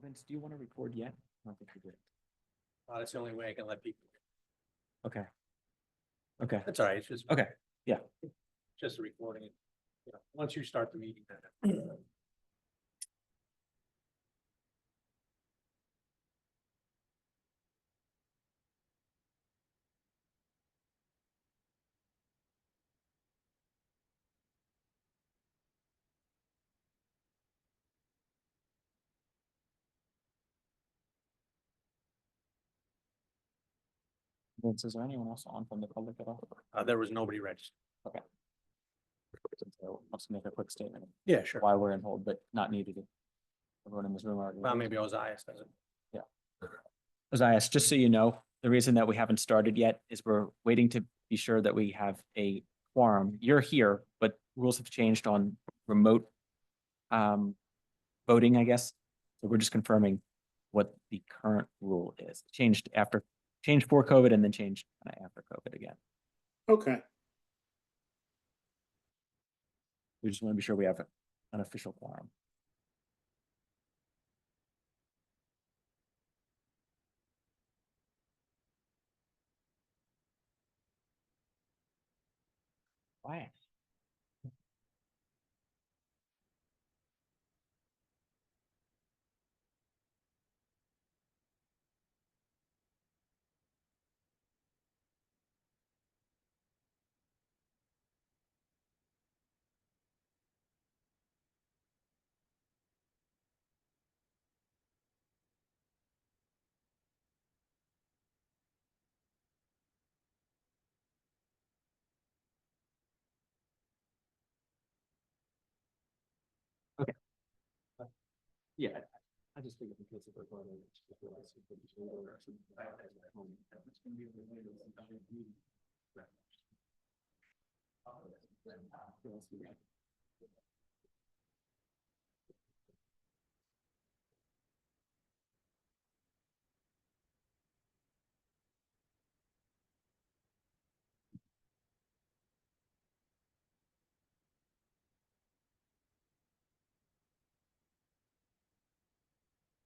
Vince, do you want to record yet? I don't think you did. That's the only way I can let people. Okay. Okay, That's all right. It's just. okay, yeah. Just a recording. You know, once you start the meeting. then- Vince, is there anyone else on from the public at all? There was nobody registered. So I'll just make a quick statement Yeah, sure. while we're in hold, but not needed. Everyone in this room already. Well, maybe Ozias doesn't. Ozias, just so you know, the reason that we haven't started yet is we're waiting to be sure that we have a quorum. You're here, but rules have changed on remote voting, I guess. So we're just confirming what the current rule is. Changed for COVID and then changed kind of after COVID again. Okay, We just want to be sure we have an official quorum. Why? Yeah, I just figured in case of recording.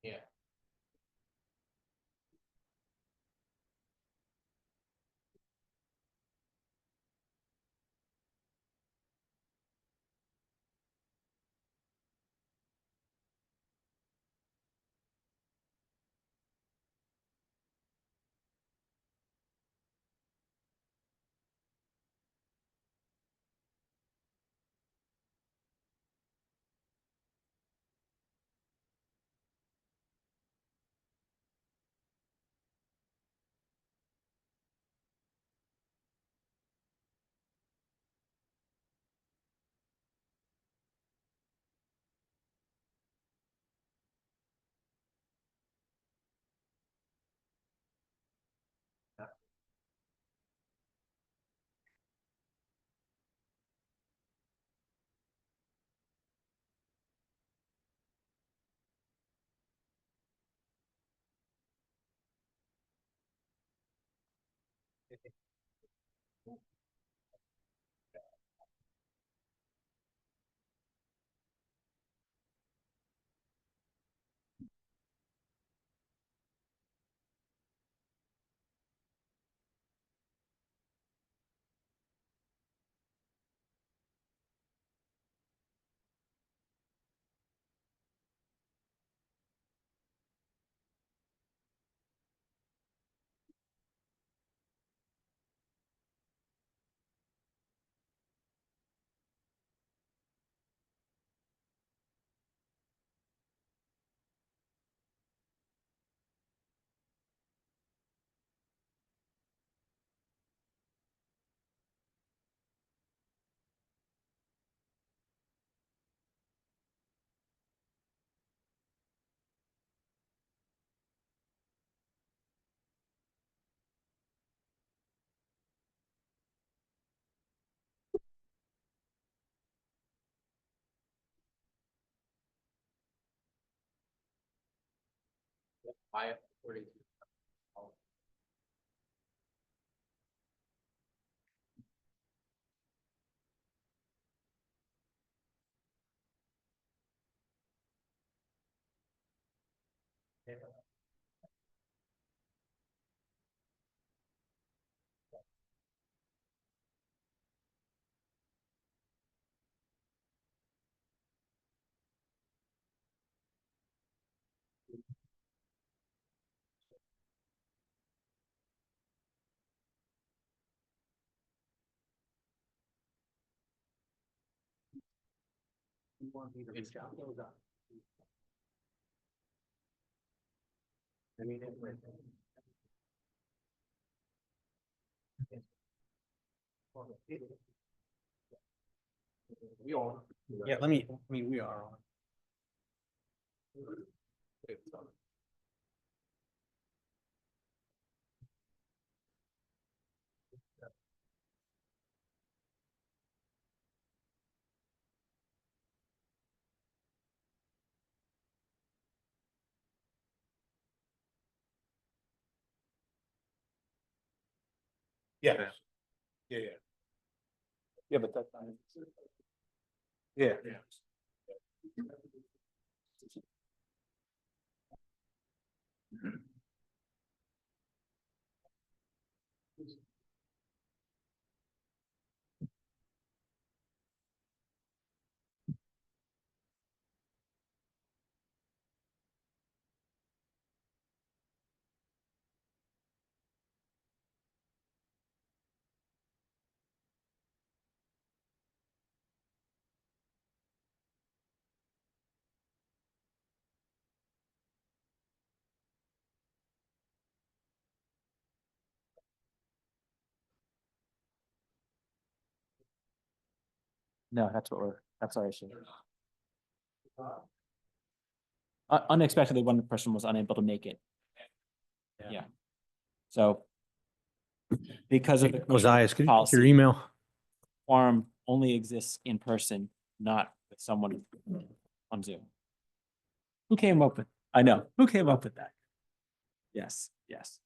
Yeah. I according to. Yeah, we are on. Yeah. Yeah, yeah. Yeah, but that's fine. Yeah. No, that's our issue. Unexpectedly, one person was unable to make it. Yeah. So because of the Ozias, could you check policy, your email? quorum only exists in person, not with someone on Zoom. Who came up with, I know, who came up with that? Yes, yes.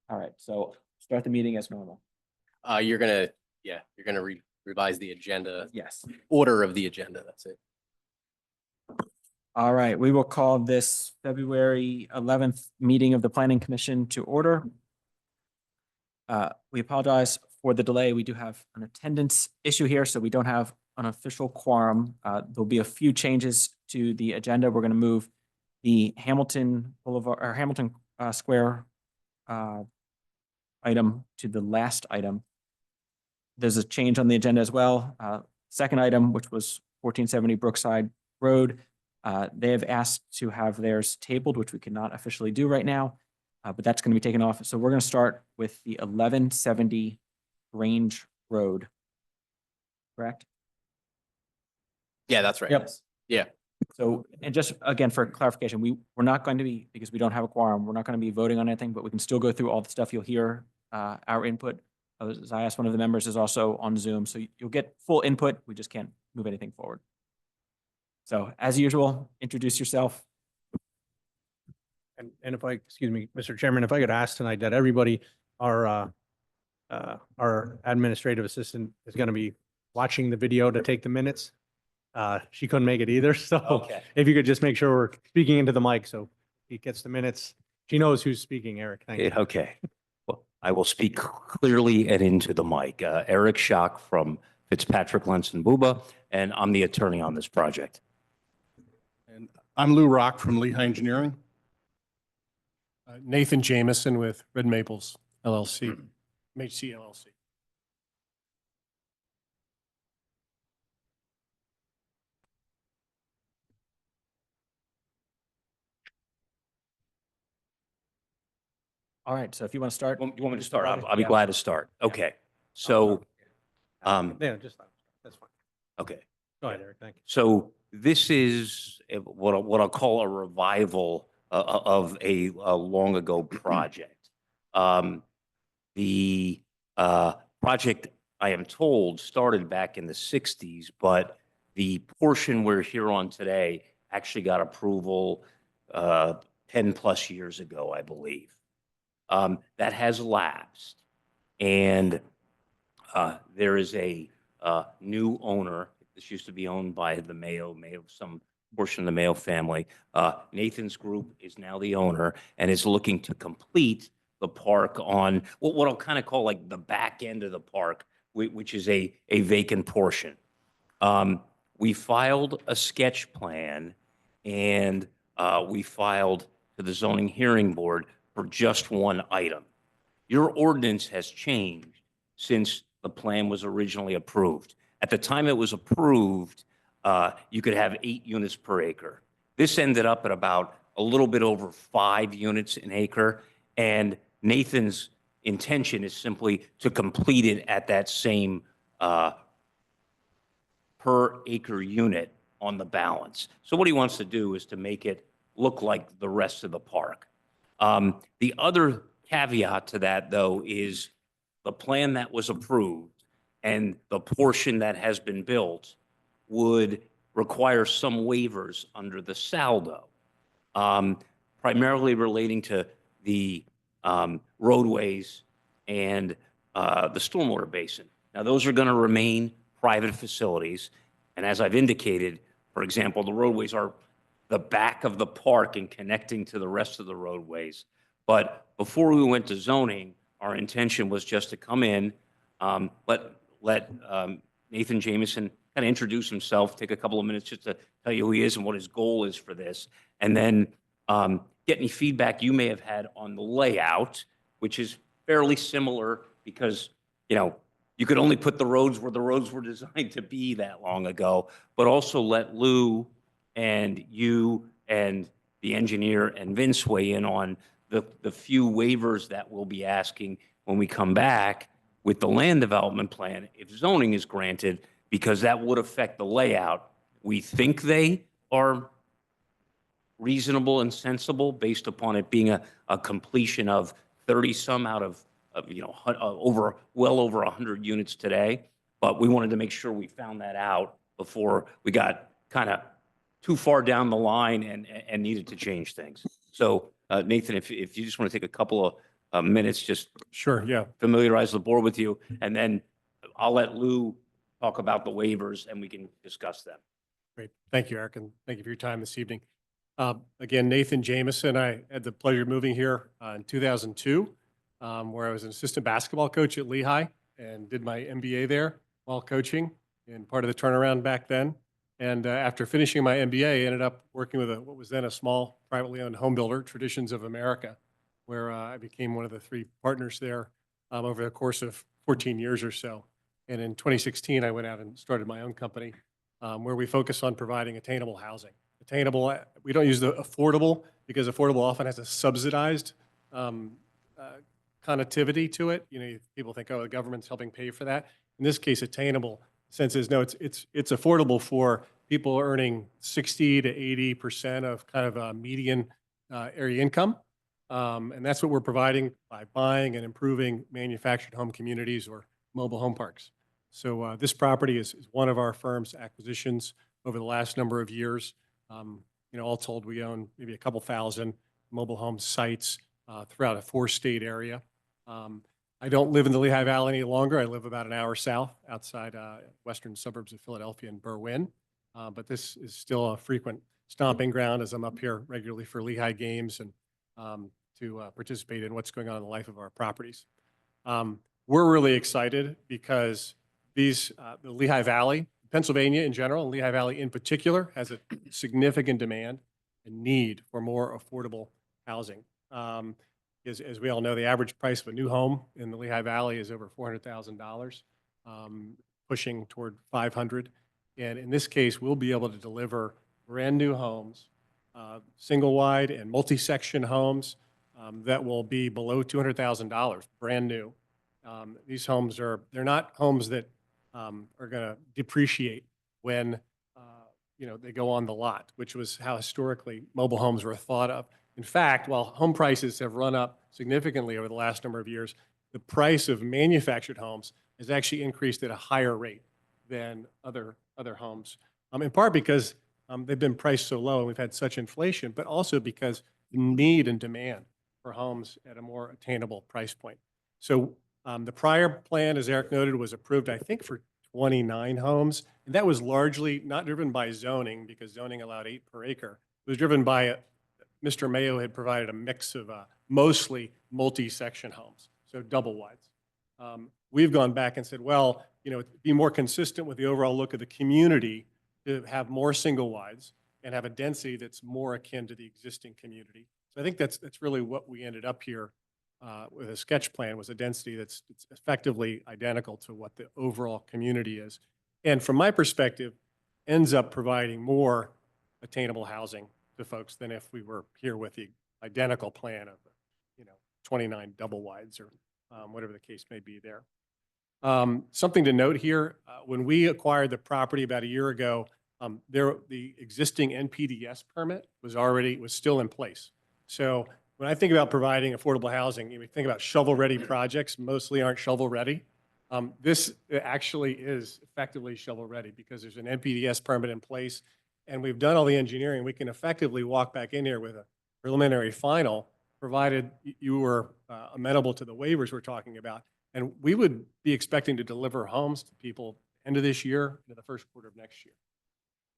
All right, so start the meeting as normal. You're gonna revise the agenda, Yes. order of the agenda, that's it. All right, we will call this February 11th meeting of the Planning Commission to order. We apologize for the delay. We do have an attendance issue here, so we don't have an official quorum. There'll be a few changes to the agenda. We're going to move the Hamilton Boulevard or Hamilton Square item to the last item. There's a change on the agenda as well. Second item, which was 1470 Brookside Road. They have asked to have theirs tabled, which we cannot officially do right now, but that's going to be taken off. So we're going to start with the 1170 Grange Road. Correct? Yeah, that's right. Yep. Yeah. So, and just again, for clarification, we're not going to be, because we don't have a quorum, we're not going to be voting on anything, but we can still go through all the stuff. You'll hear our input. As I asked, one of the members is also on Zoom, so you'll get full input. We just can't move anything forward. So as usual, introduce yourself. And if I, excuse me, Mr. Chairman, if I could ask tonight that everybody, our administrative assistant is going to be watching the video to take the minutes. She couldn't make it either, so Okay. if you could just make sure we're speaking into the mic so he gets the minutes. She knows who's speaking, Eric. Thank you. Okay. Well, I will speak clearly and into the mic. Eric Schock from Fitzpatrick, Lentz and Buba, and I'm the attorney on this project. And I'm Lou Rock from Lehigh Engineering. Nathan Jameson with Red Maples LLC, MHC LLC. All right, so if you want to start. You want me to start? I'll be glad to start. Okay. So, Yeah, just, that's fine. okay. Go ahead, Eric. Thank you. So this is what I'll call a revival of a long ago project. The project, I am told, started back in the 60s, but the portion we're here on today actually got approval 10 plus years ago, I believe. That has lapsed, and there is a new owner. This used to be owned by the Mayo some portion of the Mayo family. Nathan's group is now the owner and is looking to complete the park on what I'll kind of call like the back end of the park, which is a vacant portion. We filed a sketch plan and we filed to the zoning hearing board for just one item. Your ordinance has changed since the plan was originally approved. At the time it was approved, you could have 8 units per acre. This ended up at about a little bit over 5 units an acre, and Nathan's intention is simply to complete it at that same per acre unit on the balance. So what he wants to do is to make it look like the rest of the park. The other caveat to that, though, is the plan that was approved and the portion that has been built would require some waivers under the saldo, primarily relating to the roadways and the stormwater basin. Now, those are going to remain private facilities. And as I've indicated, for example, the roadways are the back of the park and connecting to the rest of the roadways. But before we went to zoning, our intention was just to come in, let Nathan Jameson kind of introduce himself, take a couple of minutes just to tell you who he is and what his goal is for this, and then get any feedback you may have had on the layout, which is fairly similar because, you know, you could only put the roads where the roads were designed to be that long ago, but also let Lou and you and the engineer and Vince weigh in on the few waivers that we'll be asking when we come back with the land development plan if zoning is granted, because that would affect the layout. We think they are reasonable and sensible based upon it being a completion of 30 some out of well over 100 units today. But we wanted to make sure we found that out before we got kind of too far down the line and needed to change things. So Nathan, if you just want to take a couple of minutes, just Sure, yeah. familiarize the board with you, and then I'll let Lou talk about the waivers and we can discuss them. Great. Thank you, Eric, and thank you for your time this evening. Again, Nathan Jameson, I had the pleasure of moving here in 2002, where I was an assistant basketball coach at Lehigh and did my MBA there while coaching and part of the turnaround back then. And after finishing my MBA, I ended up working with what was then a small privately owned home builder, Traditions of America, where I became one of the 3 partners there over the course of 14 years or so. And in 2016, I went out and started my own company where we focus on providing attainable housing. Attainable, we don't use the affordable because affordable often has a subsidized connotivity to it. You know, people think, oh, the government's helping pay for that. In this case, attainable sense is no, it's affordable for people earning 60 to 80% of kind of a median area income. And that's what we're providing by buying and improving manufactured home communities or mobile home parks. So this property is one of our firm's acquisitions over the last number of years. You know, all told, we own maybe a couple thousand mobile home sites throughout a 4-state area. I don't live in the Lehigh Valley any longer. I live about an hour south outside western suburbs of Philadelphia and Berwyn. But this is still a frequent stomping ground as I'm up here regularly for Lehigh games and to participate in what's going on in the life of our properties. We're really excited because the Lehigh Valley, Pennsylvania in general, and Lehigh Valley in particular, has a significant demand and need for more affordable housing. As we all know, the average price of a new home in the Lehigh Valley is over $400,000, pushing toward $500,000. And in this case, we'll be able to deliver brand new homes, single wide and multi-section homes that will be below $200,000, brand new. These homes they're not homes that are going to depreciate when they go on the lot, which was how historically mobile homes were thought of. In fact, while home prices have run up significantly over the last number of years, the price of manufactured homes has actually increased at a higher rate than other homes, in part because they've been priced so low and we've had such inflation, but also because the need and demand for homes at a more attainable price point. So the prior plan, as Eric noted, was approved, I think, for 29 homes. And that was largely not driven by zoning, because zoning allowed 8 per acre. It was driven by, Mr. Mayo had provided a mix of mostly multi-section homes, so double wides. We've gone back and said, well, you know, it'd be more consistent with the overall look of the community to have more single wides and have a density that's more akin to the existing community. So I think that's really what we ended up here with a sketch plan, was a density that's effectively identical to what the overall community is. And from my perspective, ends up providing more attainable housing to folks than if we were here with the identical plan of, you know, 29 double wides or whatever the case may be there. Something to note here, when we acquired the property about a year ago, the existing NPDS permit was still in place. So when I think about providing affordable housing, you think about shovel-ready projects, mostly aren't shovel-ready. This actually is effectively shovel-ready because there's an NPDS permit in place, and we've done all the engineering. We can effectively walk back in here with a preliminary final, provided you were amenable to the waivers we're talking about. And we would be expecting to deliver homes to people end of this year into the first quarter of next year.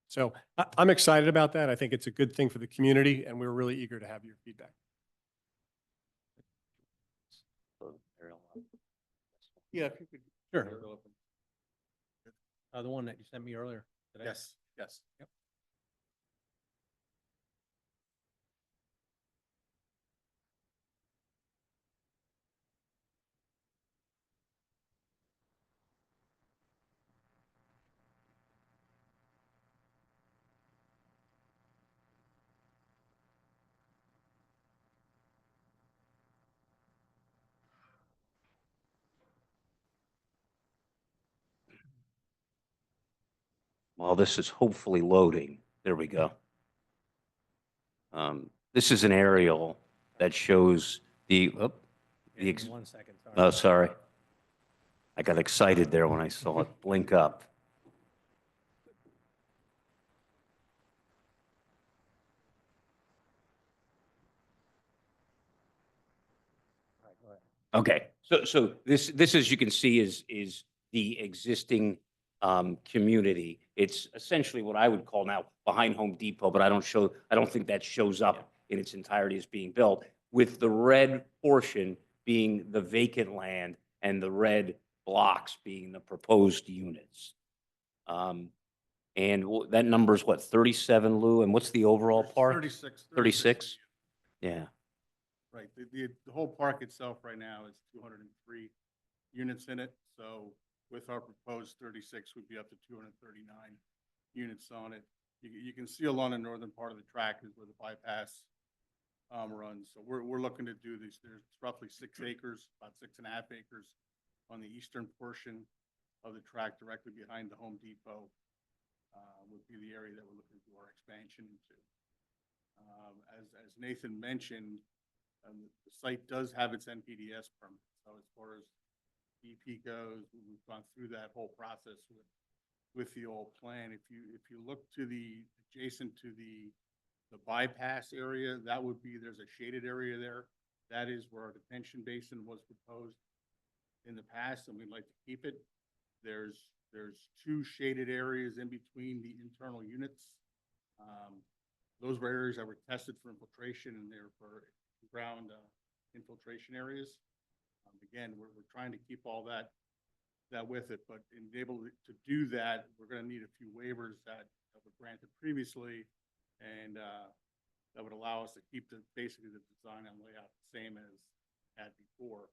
So I'm excited about that. I think it's a good thing for the community, and we're really eager to have your feedback. Yeah, if you could. Sure. The one that you sent me earlier today. Yes, yes. Yep. While this is hopefully loading, there we go. This is an aerial that shows the, Yeah, 1 second, sorry. oh, sorry. I got excited there when I saw it blink up. All right, go ahead. Okay, so this, as you can see, is the existing community. It's essentially what I would call now behind Home Depot, but I don't think that shows up in its entirety as being built, with the red portion being the vacant land and the red blocks being the proposed units. And that number is what, 37, Lou? And what's the overall park? 36. 36? Yeah. Right. The whole park itself right now is 203 units in it. So with our proposed 36, we'd be up to 239 units on it. You can see along the northern part of the track is where the bypass runs. So we're looking to do this. There's roughly 6 acres, about 6.5 acres on the eastern portion of the track directly behind the Home Depot would be the area that we're looking to do our expansion into. As Nathan mentioned, the site does have its NPDS permit. So as far as EP goes, we've gone through that whole process with the old plan. If you look to the adjacent to the bypass area, that would be, there's a shaded area there. That is where our detention basin was proposed in the past, and we'd like to keep it. There's 2 shaded areas in between the internal units. Those were areas that were tested for infiltration, and they're for ground infiltration areas. Again, we're trying to keep all that with it, but in able to do that, we're going to need a few waivers that were granted previously, and that would allow us to keep basically the design and layout the same as had before.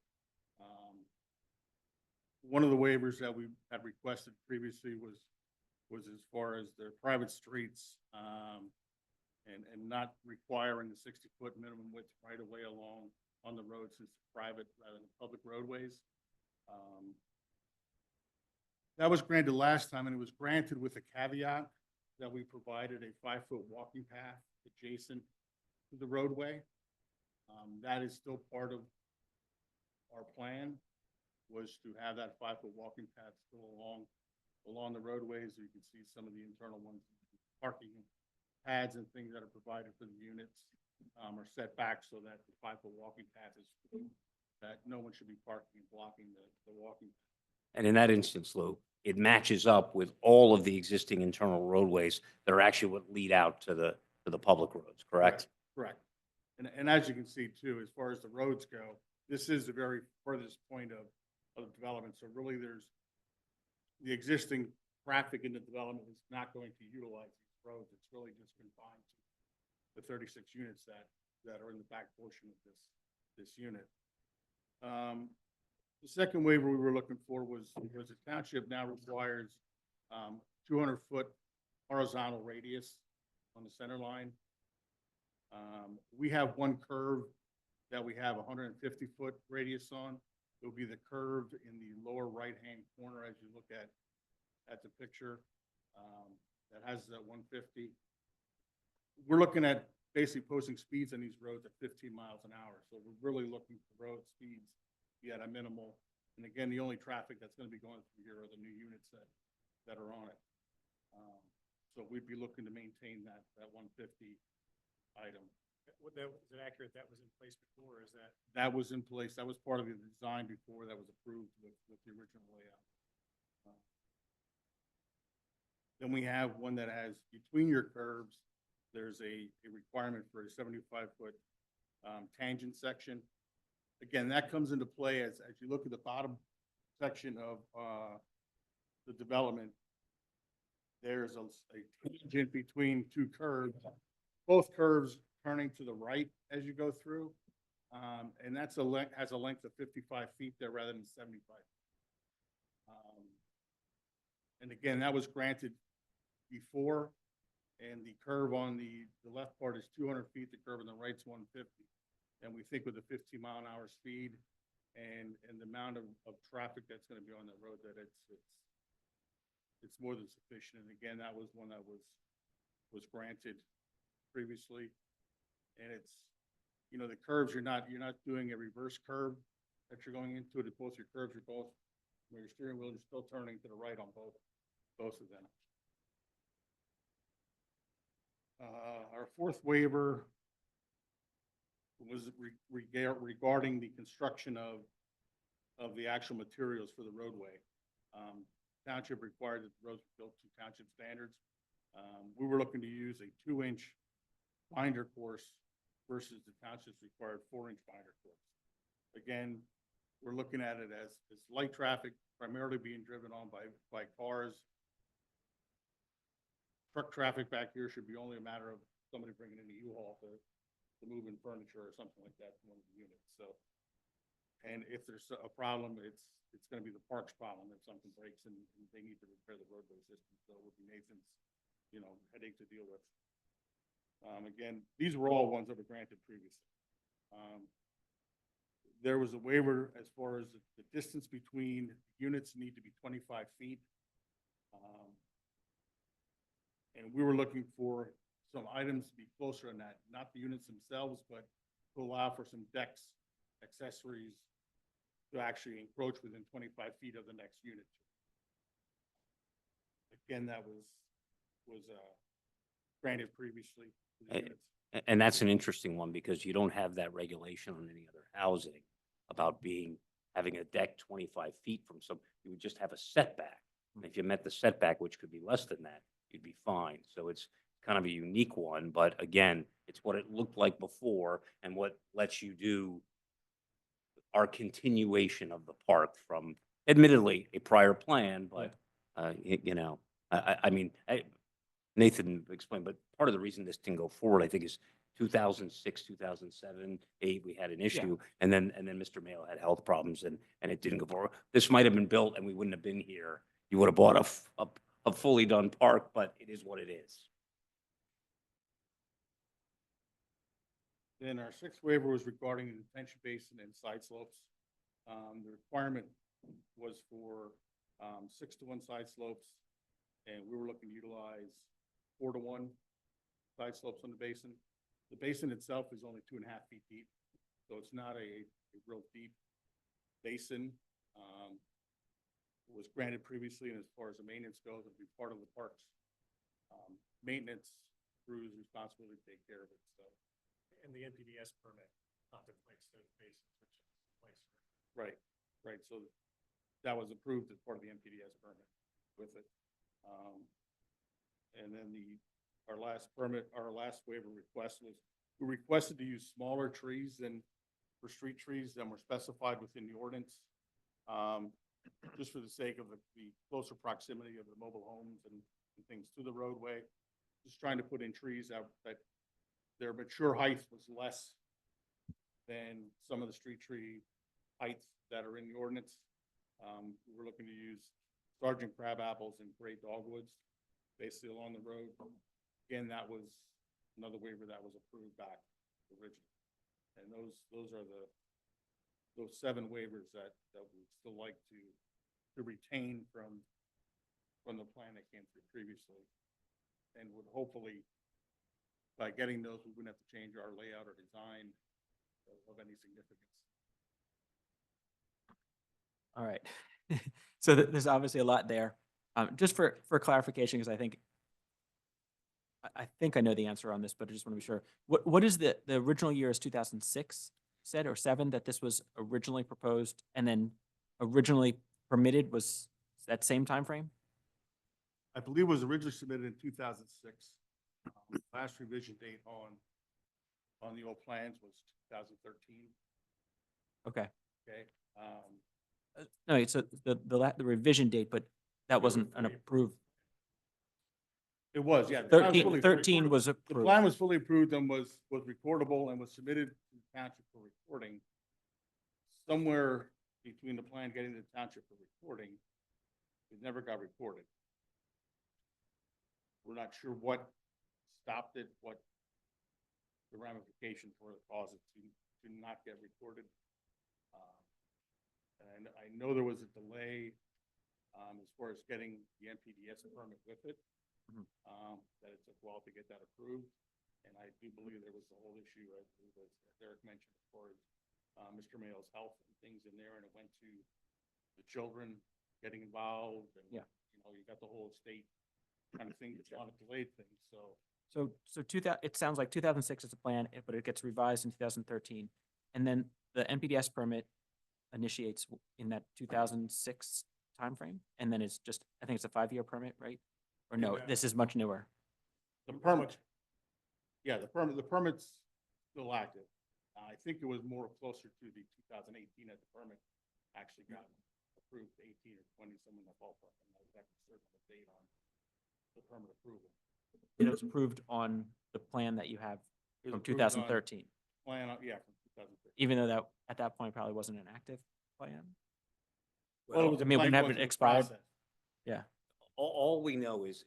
One of the waivers that we had requested previously was as far as the private streets, and not requiring the 60-foot minimum width right away along on the road, since it's private rather than public roadways. That was granted last time, and it was granted with a caveat that we provided a 5-foot walking path adjacent to the roadway. That is still part of our plan, was to have that 5-foot walking path still along the roadways. You can see some of the internal ones, parking pads and things that are provided for the units are set back so that the 5-foot walking path is, that no one should be parking and blocking the walking path. And in that instance, Lou, it matches up with all of the existing internal roadways that are actually what lead out to the public roads, correct? Correct. And as you can see too, as far as the roads go, this is the very furthest point of development. So really there's the existing traffic in the development is not going to utilize these roads. It's really just confined to the 36 units that are in the back portion of this unit. The second waiver we were looking for was the township now requires 200-foot horizontal radius on the center line. We have one curve that we have 150-foot radius on. It will be the curve in the lower right-hand corner as you look at the picture that has that 150. We're looking at basically posting speeds on these roads at 15 miles an hour. So we're really looking for road speeds to be at a minimal. And again, the only traffic that's going to be going through here are the new units that are on it. So we'd be looking to maintain that 150 item. Is it accurate that was in place before, or is that? That was in place. That was part of the design before that was approved with the original layout. Then we have one that has between your curves, there's a requirement for a 75-foot tangent section. Again, that comes into play as you look at the bottom section of the development. There's a tangent between two curves, both curves turning to the right as you go through. And that's has a length of 55 feet there rather than 75. And again, that was granted before, and the curve on the left part is 200 feet, the curve on the right's 150. And we think with a 15-mile-an-hour speed and the amount of traffic that's going to be on the road that it's more than sufficient. And again, that was one that was granted previously. And it's, you know, the curves, you're not doing a reverse curve that you're going into it. Both your curves are both, where your steering wheel is still turning to the right on both of them. Our fourth waiver was regarding the construction of the actual materials for the roadway. Township required that the roads be built to township standards. We were looking to use a 2-inch binder course versus the township's required 4-inch binder course. Again, we're looking at it as light traffic primarily being driven on by cars. Truck traffic back here should be only a matter of somebody bringing in a U-Haul to move in furniture or something like that to one of the units. So, and if there's a problem, it's going to be the park's problem if something breaks and they need to repair the roadway system. So it would be Nathan's, headache to deal with. Again, these were all ones that were granted previously. There was a waiver as far as the distance between units need to be 25 feet. And we were looking for some items to be closer than that, not the units themselves, but to allow for some decks, accessories to actually encroach within 25 feet of the next unit. Again, that was granted previously to the units. And that's an interesting one because you don't have that regulation on any other housing about having a deck 25 feet from you would just have a setback. And if you met the setback, which could be less than that, you'd be fine. So it's kind of a unique one, but again, it's what it looked like before and what lets you do our continuation of the park from admittedly a prior plan, but Nathan explained, but part of the reason this didn't go forward, I think, is 2006, 2007, 2008, we had an issue, and then Mr. Mayo had health problems, and it didn't go forward. This might have been built, and we wouldn't have been here. You would have bought a fully done park, but it is what it is. Then our sixth waiver was regarding the detention basin and side slopes. The requirement was for 6-to-1 side slopes, and we were looking to utilize 4-to-1 side slopes on the basin. The basin itself is only 2.5 feet deep, so it's not a real deep basin. It was granted previously, and as far as the maintenance goes, it'll be part of the park's maintenance crew's responsibility to take care of it. So, And the NPDS permit contemplates those basins, which is in place. right. So that was approved as part of the NPDS permit. with it. And then our last permit, our last waiver request was, we requested to use smaller trees than, for street trees than were specified within the ordinance. Just for the sake of the closer proximity of the mobile homes and things to the roadway. Just trying to put in trees that their mature height was less than some of the street tree heights that are in the ordinance. We're looking to use Sergeant crab apples and great dogwoods, basically along the road. Again, that was another waiver that was approved back originally. And those are those 7 waivers that we'd still like to retain from the plan that came through previously. And would hopefully, by getting those, we wouldn't have to change our layout or design of any significance. All right. So there's obviously a lot there. Just for clarification, because I think I know the answer on this, but I just want to be sure. What is the original year is 2006 said, or 7, that this was originally proposed and then originally permitted was that same time frame? I believe it was originally submitted in 2006. Last revision date on the old plans was 2013. Okay. Okay. No, so the revision date, but that wasn't an approved. It was, yeah. the plan was 13 fully 13 recorded. was The approved. plan was fully approved and was recordable and was submitted to the township for recording. Somewhere between the plan getting to the township for recording, it never got recorded. We're not sure what stopped it, what the ramifications were that caused it to not get recorded. And I know there was a delay as far as getting the MPDS permit with it. Mhm. That it took a while to get that approved. And I do believe there was the whole issue, as Derek mentioned, as far as Mr. Mayo's health and things in there, and it went to the children getting involved, and Yeah. you got the whole estate kind of thing that's on a delayed thing. So So 2000, it sounds like 2006 is the plan, but it gets revised in 2013. And then the NPDS permit initiates in that 2006 timeframe. And then it's just, I think it's a 5-year permit, right? Or no, Yeah. this is much newer. the permit, yeah, the permit's still active. I think it was more closer to the 2018 that the permit actually got approved, 18 or 20, somewhere in that ballpark. I'm not exactly certain of the date on the permit approval. It was approved on the plan that you have It was from approved on 2013, Plan, yeah, from 2013. even though that at that point probably wasn't an active plan. Well, it was I a mean, it plan wouldn't have going been through the expired. process. Yeah. All we know is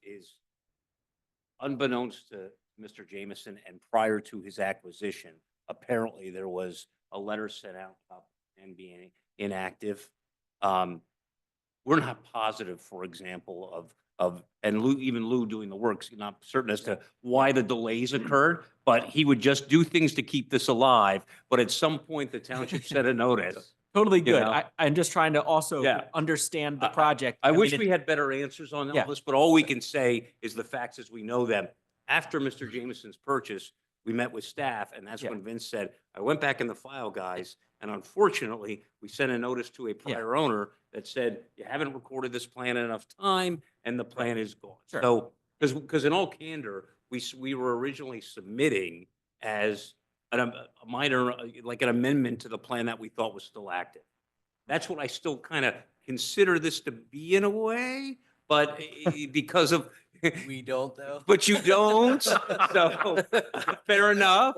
unbeknownst to Mr. Jameson and prior to his acquisition, apparently there was a letter sent out about and being inactive. We're not positive, for example, and even Lou doing the works, not certain as to why the delays occurred, but he would just do things to keep this alive. But at some point, the township sent a notice. Totally You good. know? I'm just trying to also Yeah. understand the project. I mean, wish it- we had better answers on all Yeah. this, but all we can say is the facts as we know them. After Mr. Jameson's purchase, we met with staff, and that's Yeah. when Vince said, I went back in the file, guys, and unfortunately, we sent a notice to a prior owner that said, you haven't recorded this plan in enough time, and the plan is gone. Sure. So, because in all candor, we were originally submitting as a minor, like an amendment to the plan that we thought was still active. That's what I still kind of consider this to be in a way, but because of. We don't though. But you don't, so fair enough.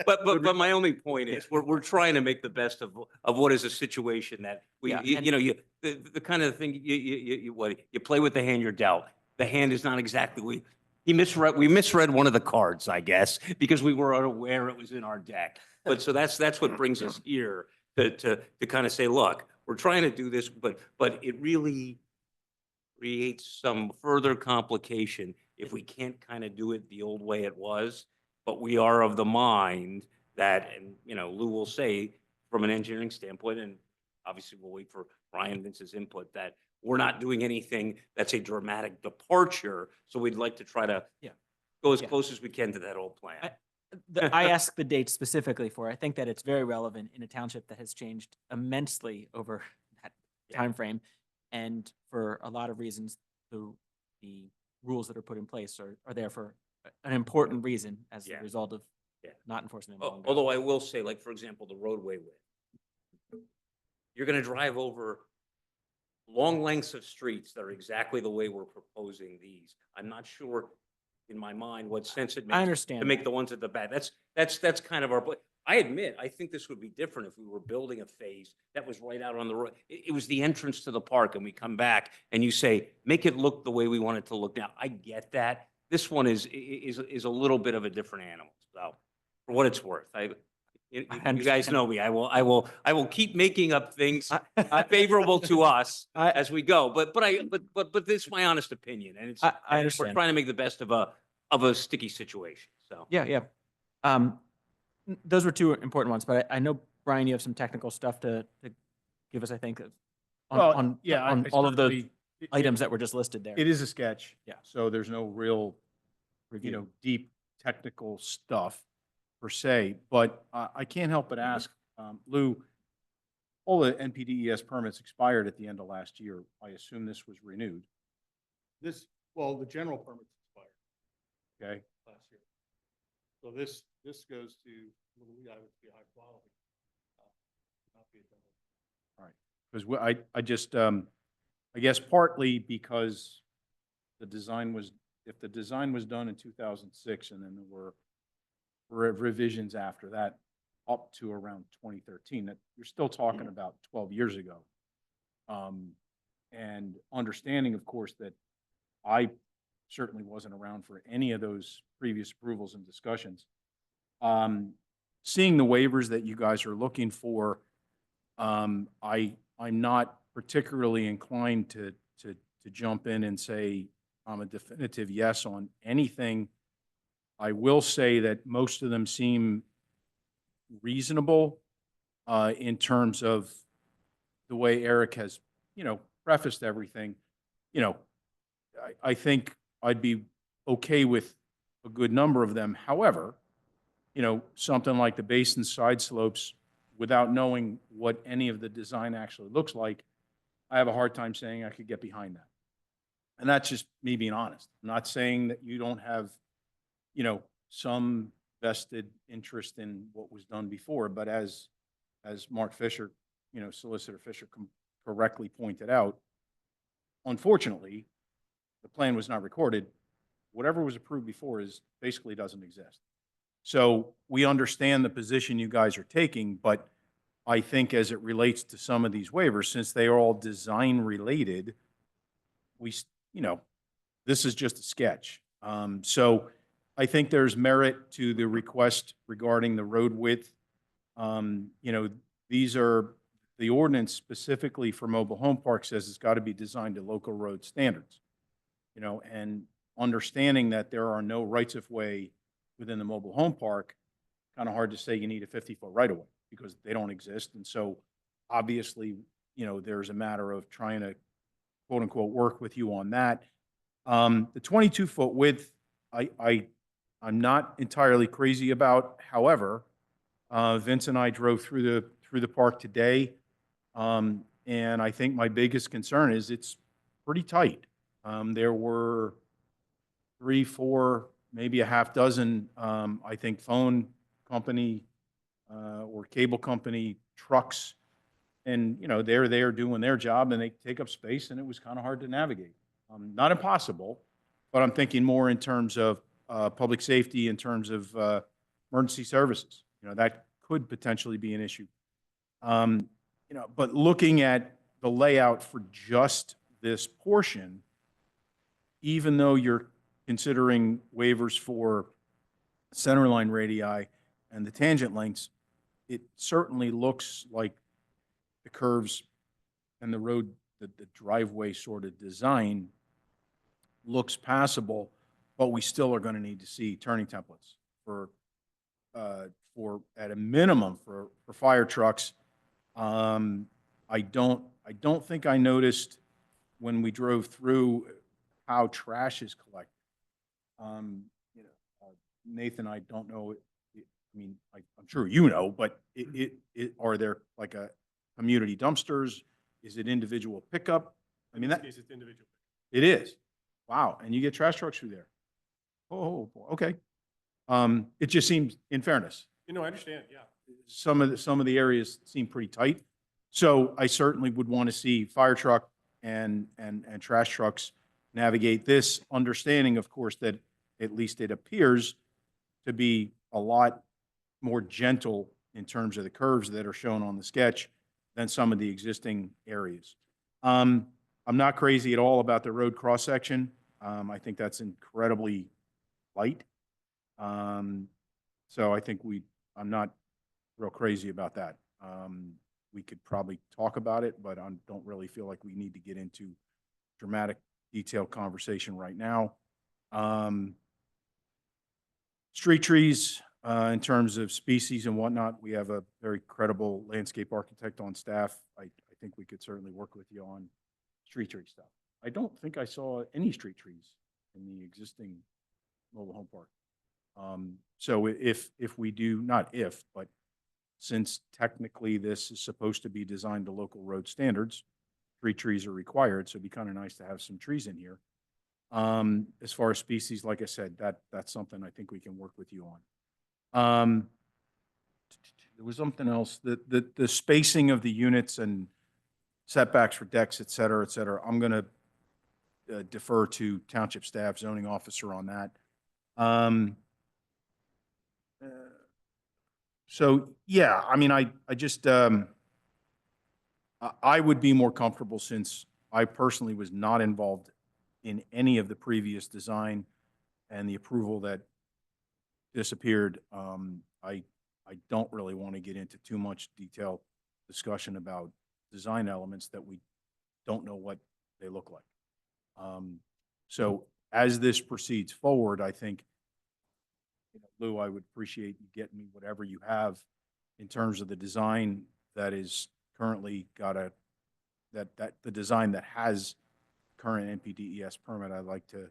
But my only point is, we're trying to make the best of what is a situation that Yeah, the kind of thing, you play with the hand you're dealt. The hand is not exactly, we misread one of the cards, I guess, because we were unaware it was in our deck. But so that's what brings us here to kind of say, look, we're trying to do this, but it really creates some further complication if we can't kind of do it the old way it was. But we are of the mind that, and Lou will say from an engineering standpoint, and obviously we'll wait for Brian Vince's input, that we're not doing anything that's a dramatic departure. So we'd like to try to go as Yeah. close as we can to that old plan. I asked the date specifically for, I think that it's very relevant in a township that has changed immensely over that Yeah. timeframe. And for a lot of reasons, the rules that are put in place are there for an important reason as a Yeah. result of Yeah. not enforcing them. longer. Although I will say, like, for example, the roadway width. You're gonna drive over long lengths of streets that are exactly the way we're proposing these. I'm not sure in my mind what sense it makes. I understand To make that. the ones at the back. That's kind of our, but I admit, I think this would be different if we were building a phase that was right out on the road. It was the entrance to the park and we come back and you say, make it look the way we want it to look now. I get that. This one is a little bit of a different animal. So for what it's worth, you I guys understand. know me. I will keep making up things I- favorable to us I- as we go. But this is my honest opinion, and it's I we're understand. trying to make the best of a sticky situation. So Yeah, yeah. Those were two important ones, but I know, Brian, you have some technical stuff to give us, I think, on all of the items that were just listed there. It is a sketch. Yeah. So there's no real, Review. deep technical stuff per se, but I can't help but ask, Lou, all the NPDES permits expired at the end of last year. I assume this was renewed, Well, the general permits expired okay? last year. So this goes to, I would be high quality. Not be a general. Because I just, I guess partly because if the design was done in 2006 and then there were revisions after that up to around 2013, that you're still talking about 12 years ago. And understanding, of course, that I certainly wasn't around for any of those previous approvals and discussions. Seeing the waivers that you guys are looking for, I'm not particularly inclined to jump in and say I'm a definitive yes on anything. I will say that most of them seem reasonable in terms of the way Eric has, prefaced everything. I think I'd be okay with a good number of them. However, something like the basin side slopes, without knowing what any of the design actually looks like, I have a hard time saying I could get behind that. And that's just me being honest. I'm not saying that you don't have, some vested interest in what was done before, but as Mark Fisher, Solicitor Fisher correctly pointed out, unfortunately, the plan was not recorded. Whatever was approved before basically doesn't exist. So we understand the position you guys are taking, but I think as it relates to some of these waivers, since they are all design related, this is just a sketch. So I think there's merit to the request regarding the road width. These are, the ordinance specifically for mobile home park says it's got to be designed to local road standards. And understanding that there are no rights of way within the mobile home park, kind of hard to say you need a 50-foot right of way because they don't exist. And so obviously, there's a matter of trying to quote unquote work with you on that. The 22-foot width, I'm not entirely crazy about. However, Vince and I drove through the park today. And I think my biggest concern is it's pretty tight. There were 3, 4, maybe a half dozen, I think, phone company or cable company trucks. And, they're there doing their job and they take up space and it was kind of hard to navigate. Not impossible, but I'm thinking more in terms of public safety, in terms of emergency services. That could potentially be an issue. But looking at the layout for just this portion, even though you're considering waivers for centerline radii and the tangent lengths, it certainly looks like the curves and the road, the driveway sort of design looks passable, but we still are going to need to see turning templates for at a minimum for fire trucks. I don't think I noticed when we drove through how trash is collected. Nathan, I don't know. I'm sure but are there like a community dumpsters? Is it individual pickup? In this case, it's individual. It is. Wow. And you get trash trucks through there. Oh, okay. It just seems, in fairness, You know, I understand, yeah. some of the areas seem pretty tight. So I certainly would want to see fire truck and trash trucks navigate this, understanding, of course, that at least it appears to be a lot more gentle in terms of the curves that are shown on the sketch than some of the existing areas. I'm not crazy at all about the road cross-section. I think that's incredibly light. So I think I'm not real crazy about that. We could probably talk about it, but I don't really feel like we need to get into dramatic, detailed conversation right now. Street trees, in terms of species and whatnot, we have a very credible landscape architect on staff. I think we could certainly work with you on street tree stuff. I don't think I saw any street trees in the existing mobile home park. So if we do, not if, but since technically this is supposed to be designed to local road standards, street trees are required, so it'd be kind of nice to have some trees in here. As far as species, like I said, that's something I think we can work with you on. There was something else, the spacing of the units and setbacks for decks, et cetera, et cetera. I'm going to defer to township staff, zoning officer on that. So yeah, I mean, I just, I would be more comfortable, since I personally was not involved in any of the previous design and the approval that disappeared. I don't really want to get into too much detailed discussion about design elements that we don't know what they look like. So as this proceeds forward, I think, Lou, I would appreciate you getting me whatever you have in terms of the design that is currently that the design that has current NPDES permit. I'd like to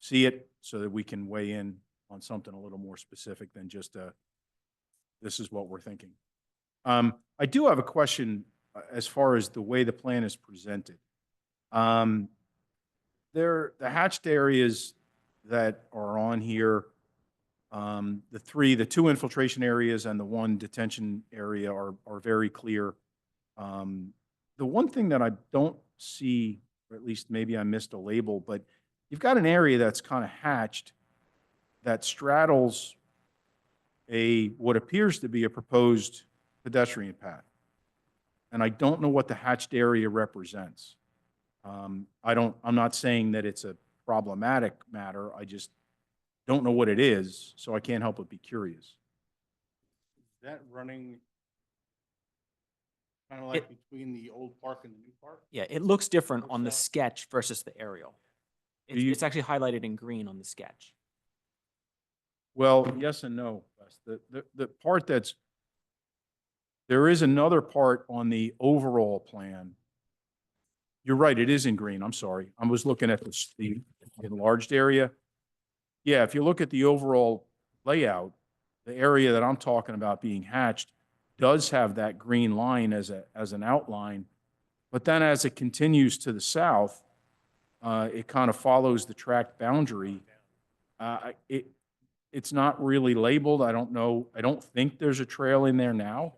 see it so that we can weigh in on something a little more specific than just this is what we're thinking. I do have a question as far as the way the plan is presented. The hatched areas that are on here, the two infiltration areas and the one detention area are very clear. The one thing that I don't see, or at least maybe I missed a label, but you've got an area that's kind of hatched that straddles what appears to be a proposed pedestrian path. And I don't know what the hatched area represents. I'm not saying that it's a problematic matter. I just don't know what it is, so I can't help but be curious. Is that running kind of like between the old park and the new park? Yeah, it looks different on the Looks out. sketch versus the aerial. Do you- It's actually highlighted in green on the sketch. Well, yes and no, Wes. The part there is another part on the overall plan. You're right, it is in green. I'm sorry. I was looking at the enlarged area. Yeah, if you look at the overall layout, the area that I'm talking about being hatched does have that green line as an outline. But then as it continues to the south, it kind of follows the tract boundary. It's not really labeled. I don't know. I don't think there's a trail in there now.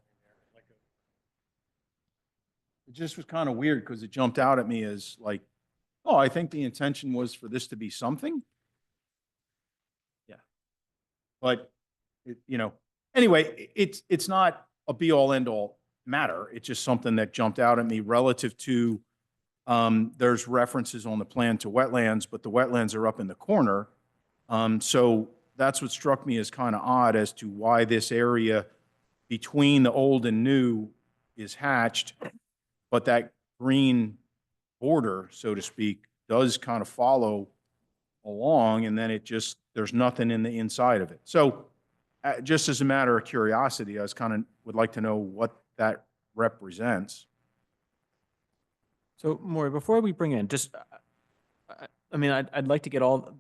It just was kind of weird because it jumped out at me as like, oh, I think the intention was for this to be something. Yeah. But, anyway, it's not a be-all, end-all matter. It's just something that jumped out at me relative to, there's references on the plan to wetlands, but the wetlands are up in the corner. So that's what struck me as kind of odd as to why this area between the old and new is hatched, but that green border, so to speak, does kind of follow along, and then there's nothing in the inside of it. So just as a matter of curiosity, I would like to know what that represents. So Maury, before we bring in, just, I'd like to get all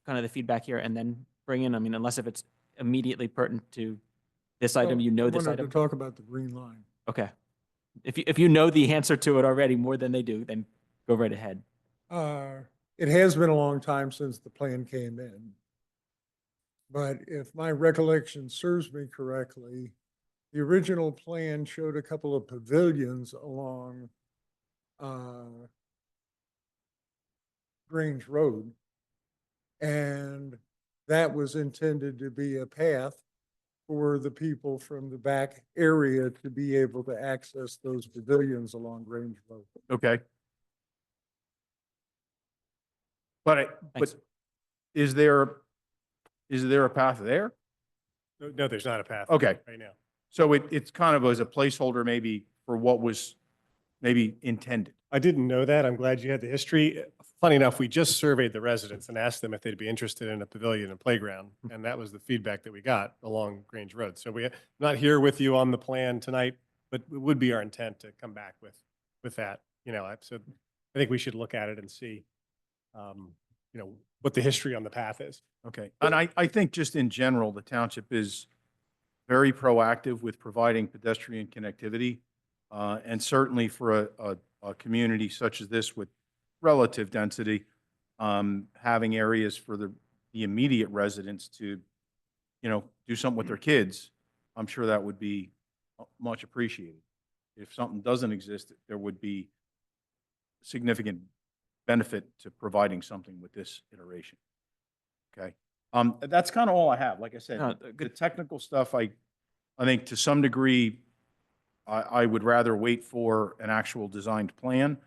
kind of the feedback here and then bring in, unless if it's immediately pertinent to this item, this I wanted item. to talk about the green line. Okay. If you know the answer to it already more than they do, then go right ahead. It has been a long time since the plan came in. But if my recollection serves me correctly, the original plan showed a couple of pavilions along Grange Road. And that was intended to be a path for the people from the back area to be able to access those pavilions along Grange Road. Okay. But, Thanks. but is there a path there? No, there's not a path. Okay. Right now. So it's kind of as a placeholder maybe for what was maybe intended. I didn't know that. I'm glad you had the history. Funny enough, we just surveyed the residents and asked them if they'd be interested in a pavilion and playground. And that was the feedback that we got along Grange Road. So we're not here with you on the plan tonight, but it would be our intent to come back with that. So I think we should look at it and see, what the history on the path is. Okay. And I think just in general, the township is very proactive with providing pedestrian connectivity. And certainly for a community such as this with relative density, having areas for the immediate residents to, do something with their kids, I'm sure that would be much appreciated. If something doesn't exist, there would be significant benefit to providing something with this iteration. Okay. That's kind of all I have. Like I said, No, the good. technical stuff, I think to some degree, I would rather wait for an actual designed plan.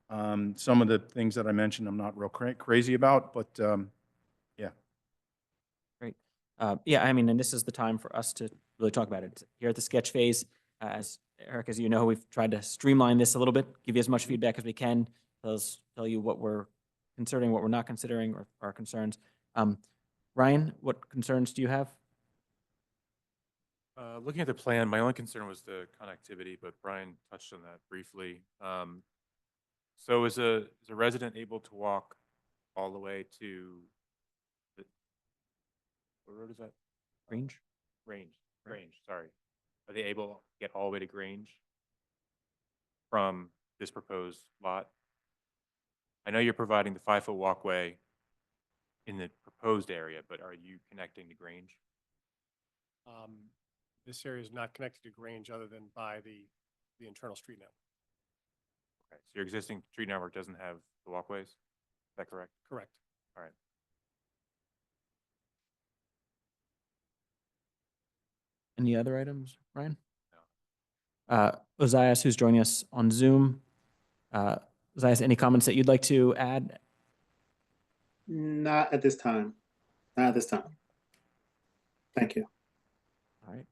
Some of the things that I mentioned, I'm not real crazy about, but yeah. Great. Yeah, I mean, and this is the time for us to really talk about it. Here at the sketch phase, as Eric, as you know, we've tried to streamline this a little bit, give you as much feedback as we can, tell you what we're considering, what we're not considering, or our concerns. Ryan, what concerns do you have? Looking at the plan, my only concern was the connectivity, but Brian touched on that briefly. So is a resident able to walk all the way to what road is that? Range? Grange, sorry. Are they able to get all the way to Grange from this proposed lot? I know you're providing the 5-foot walkway in the proposed area, but are you connecting to Grange? This area is not connected to Grange other than by the internal street network. Okay, so your existing street network doesn't have the walkways? Is that correct? Correct. All right. Any other items, Ryan? No. Ozias, who's joining us on Zoom. Ozias, any comments that you'd like to add? Not at this time. Not at this time. Thank you. All right.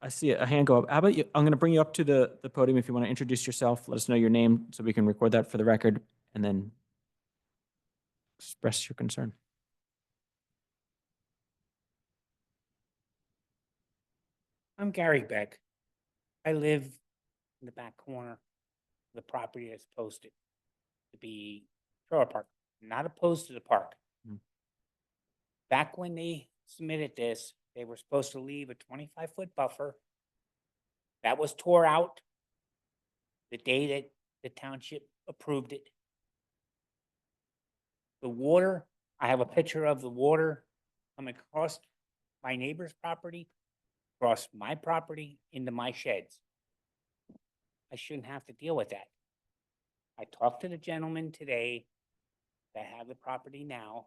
I see a hand go up. How about you? I'm going to bring you up to the podium if you want to introduce yourself. Let us know your name so we can record that for the record and then express your concern. I'm Gary Beck. I live in the back corner of the property that's posted to be trailer park. Not opposed to the park. Back when they submitted this, they were supposed to leave a 25-foot buffer. That was tore out the day that the township approved it. The water, I have a picture of the water coming across my neighbor's property, across my property, into my sheds. I shouldn't have to deal with that. I talked to the gentleman today that have the property now,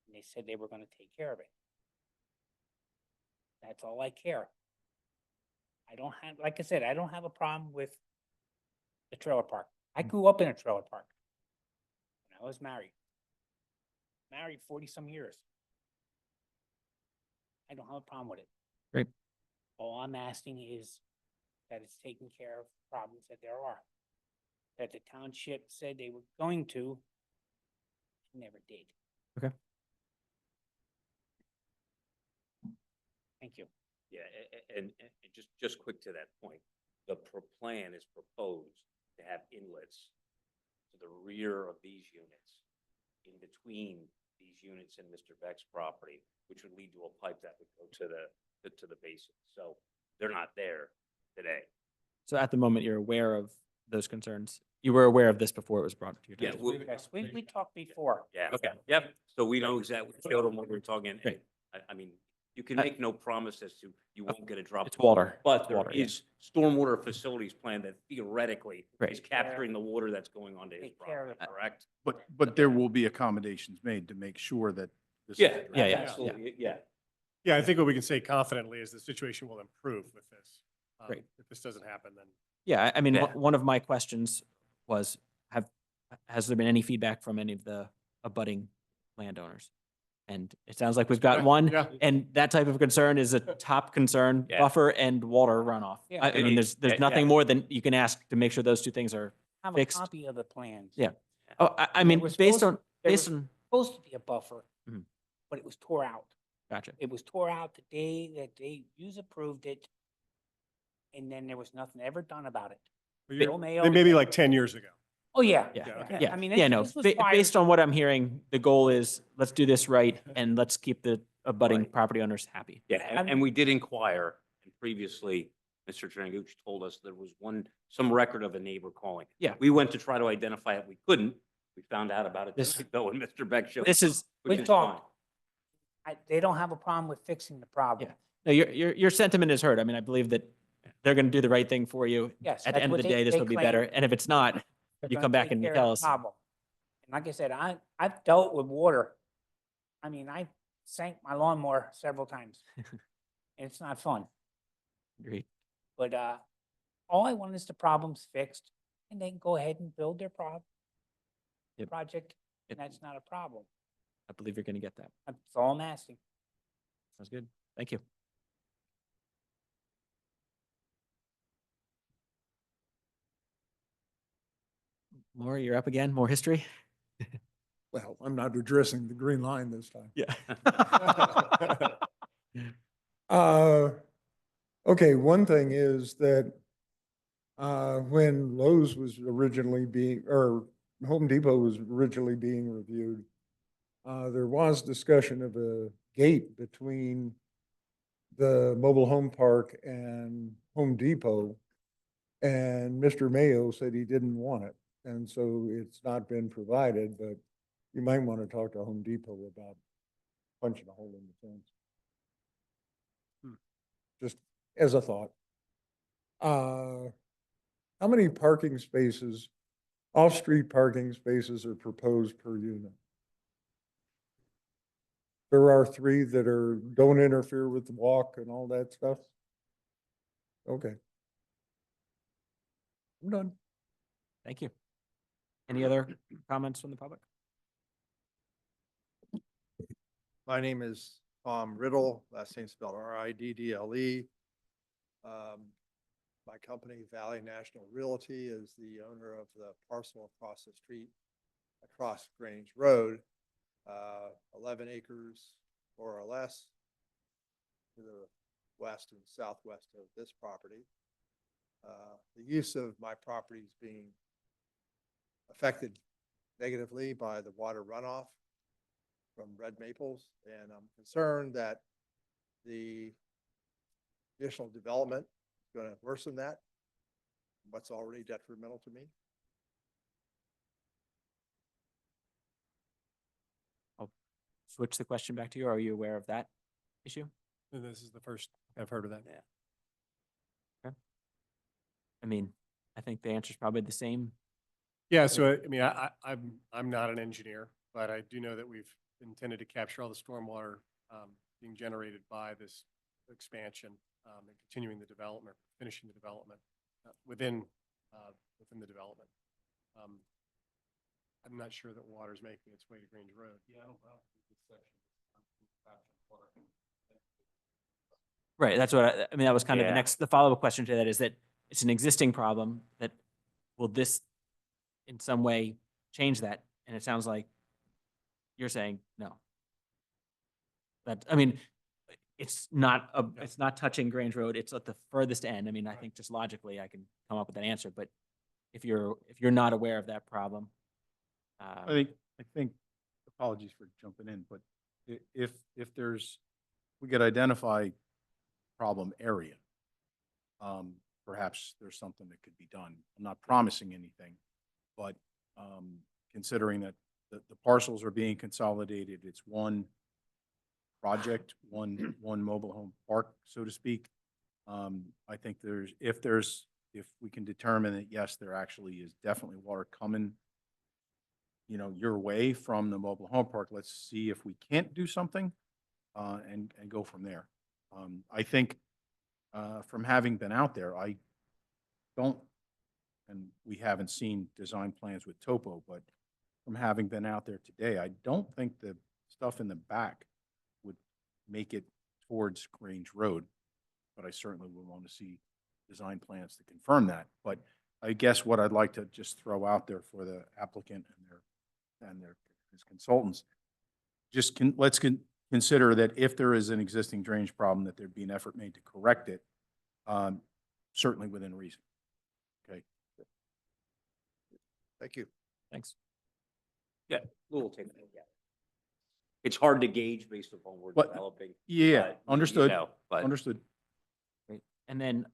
and they said they were going to take care of it. That's all I care. I don't have, like I said, I don't have a problem with the trailer park. I grew up in a trailer park when I was married. Married 40-some years. I don't have a problem with it. Great. All I'm asking is that it's taking care of problems that there are. That the township said they were going to, never did. Okay. Thank you. Yeah, and just quick to that point, the plan is proposed to have inlets to the rear of these units, in between these units and Mr. Beck's property, which would lead to a pipe that would go to the basin. So they're not there today. So at the moment, you're aware of those concerns you were aware of this before it was brought to your Yeah, attention? Yes, we talked before. Yeah, okay, yep. So we know exactly, showed them what we're talking. Great. I mean, you can make no promise as to you won't get a drop. It's water. But It's there water, yeah. is stormwater facilities plan that theoretically is Right. capturing the water that's going onto his Take care of property, it. correct? But there will be accommodations made to make sure that this. is Yeah, addressed. Yeah, yeah, absolutely, yeah. Yeah, I think what we can say confidently is the situation will improve with this. Great. If this doesn't happen, then Yeah, I mean, Yeah. one of my questions was, has there been any feedback from any of the abutting landowners? And it sounds like we've got Yeah, one, yeah. and that type of concern is a top concern, Yeah. buffer and water runoff. Yeah. I mean, there's Yeah, nothing yeah. more than you can ask to make sure those two things are, Have a fixed. copy of the plans. Yeah. oh, I And they mean, were based supposed- on, they were based on, Supposed to be a buffer, Mhm. but it was tore out. gotcha. It was tore out the day that you approved it. And then there was nothing ever done about it. Well, Bill Mayo- they may be like 10 years ago. Oh, yeah. Yeah, okay. yeah, I mean, yeah, this- no, this was prior based to- on what I'm hearing, the goal is, let's do this right, and let's keep the abutting Right. property owners happy. Yeah, and we did inquire, and previously, Mr. Trangucci told us there was some record of a neighbor calling. Yeah. We went to try to identify it, we couldn't. We found out about it This- tonight, though, and Mr. Beck showed. This is, which We've is talked. fine. They don't have a problem with fixing the problem. Yeah. no, your sentiment is heard. I mean, I believe that they're gonna do the right thing for you. Yes. At the that's end of what the day, this they will be claim. better, and if it's not, They're you gonna come back take and you care of tell the us. problem. And like I said, I've dealt with water. I mean, I sank my lawnmower several times. And it's not fun. Agreed. But all I want is the problems fixed and they can go ahead and build their Yep. project, Yep. and that's not a problem. I believe you're gonna get that. That's all I'm asking. Sounds good. Thank you. Laura, you're up again. More history? Well, I'm not addressing the green line this time. Yeah. Okay, one thing is that when Lowe's was originally being, or Home Depot was originally being reviewed, there was discussion of a gate between the mobile home park and Home Depot. And Mr. Mayo said he didn't want it. And so it's not been provided, but you might want to talk to Home Depot about punching a hole in the fence. Just as a thought. How many parking spaces, off-street parking spaces are proposed per unit? There are 3 that don't interfere with the walk and all that stuff? Okay. I'm done. Thank you. Any other comments from the public? My name is Tom Riddle, last name spelled Riddle. My company, Valley National Realty, is the owner of the parcel across the street, across Grange Road, 11 acres more or less to the west and southwest of this property. The use of my property is being affected negatively by the water runoff from Red Maples, and I'm concerned that the additional development is going to worsen that, what's already detrimental to me. I'll switch the question back to you. Are you aware of that issue? And this is the first I've heard of that. I mean, I think the answer is probably the same. Yeah, so I mean, I'm not an engineer, but I do know that we've intended to capture all the stormwater being generated by this expansion and continuing the development, finishing the development within the development. I'm not sure that water is making its way to Grange Road. Yeah, well, this section. Right, that's what I mean, that was kind of Yeah. the follow-up question to that is that it's an existing problem that, will this in some way change that? And it sounds like you're saying no. That, I mean, it's not, it's not touching Grange Road, it's at the furthest end. I mean, I think just logically I can come up with an answer, but if you're not aware of that problem. I think, apologies for jumping in, but if we could identify problem area, perhaps there's something that could be done. I'm not promising anything, But considering that the parcels are being consolidated, it's one project, one mobile home park, so to speak. I think if we can determine that, yes, there actually is definitely water coming, your way from the mobile home park, let's see if we can't do something, and go from there. I think, from having been out there, I don't, and we haven't seen design plans with topo, but from having been out there today, I don't think the stuff in the back would make it towards Grange Road, but I certainly would want to see design plans to confirm that. But I guess what I'd like to just throw out there for the applicant and his consultants, let's consider that if there is an existing drainage problem, that there'd be an effort made to correct it, certainly within reason. Okay. Thank you. Thanks. Yeah, we'll take a look at it. It's hard to gauge based upon we're But- developing. Yeah, but, understood, but understood. Great. And then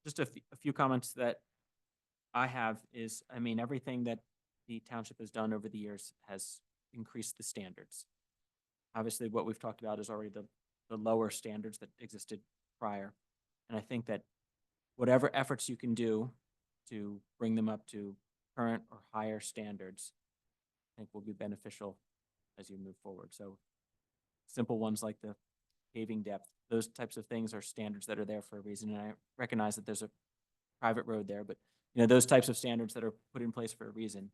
just a few comments that I have is, I mean, everything that the township has done over the years has increased the standards. Obviously, what we've talked about is already the lower standards that existed prior. And I think that whatever efforts you can do to bring them up to current or higher standards, I think will be beneficial as you move forward. So simple ones like the paving depth, those types of things are standards that are there for a reason. And I recognize that there's a private road there, but those types of standards that are put in place for a reason,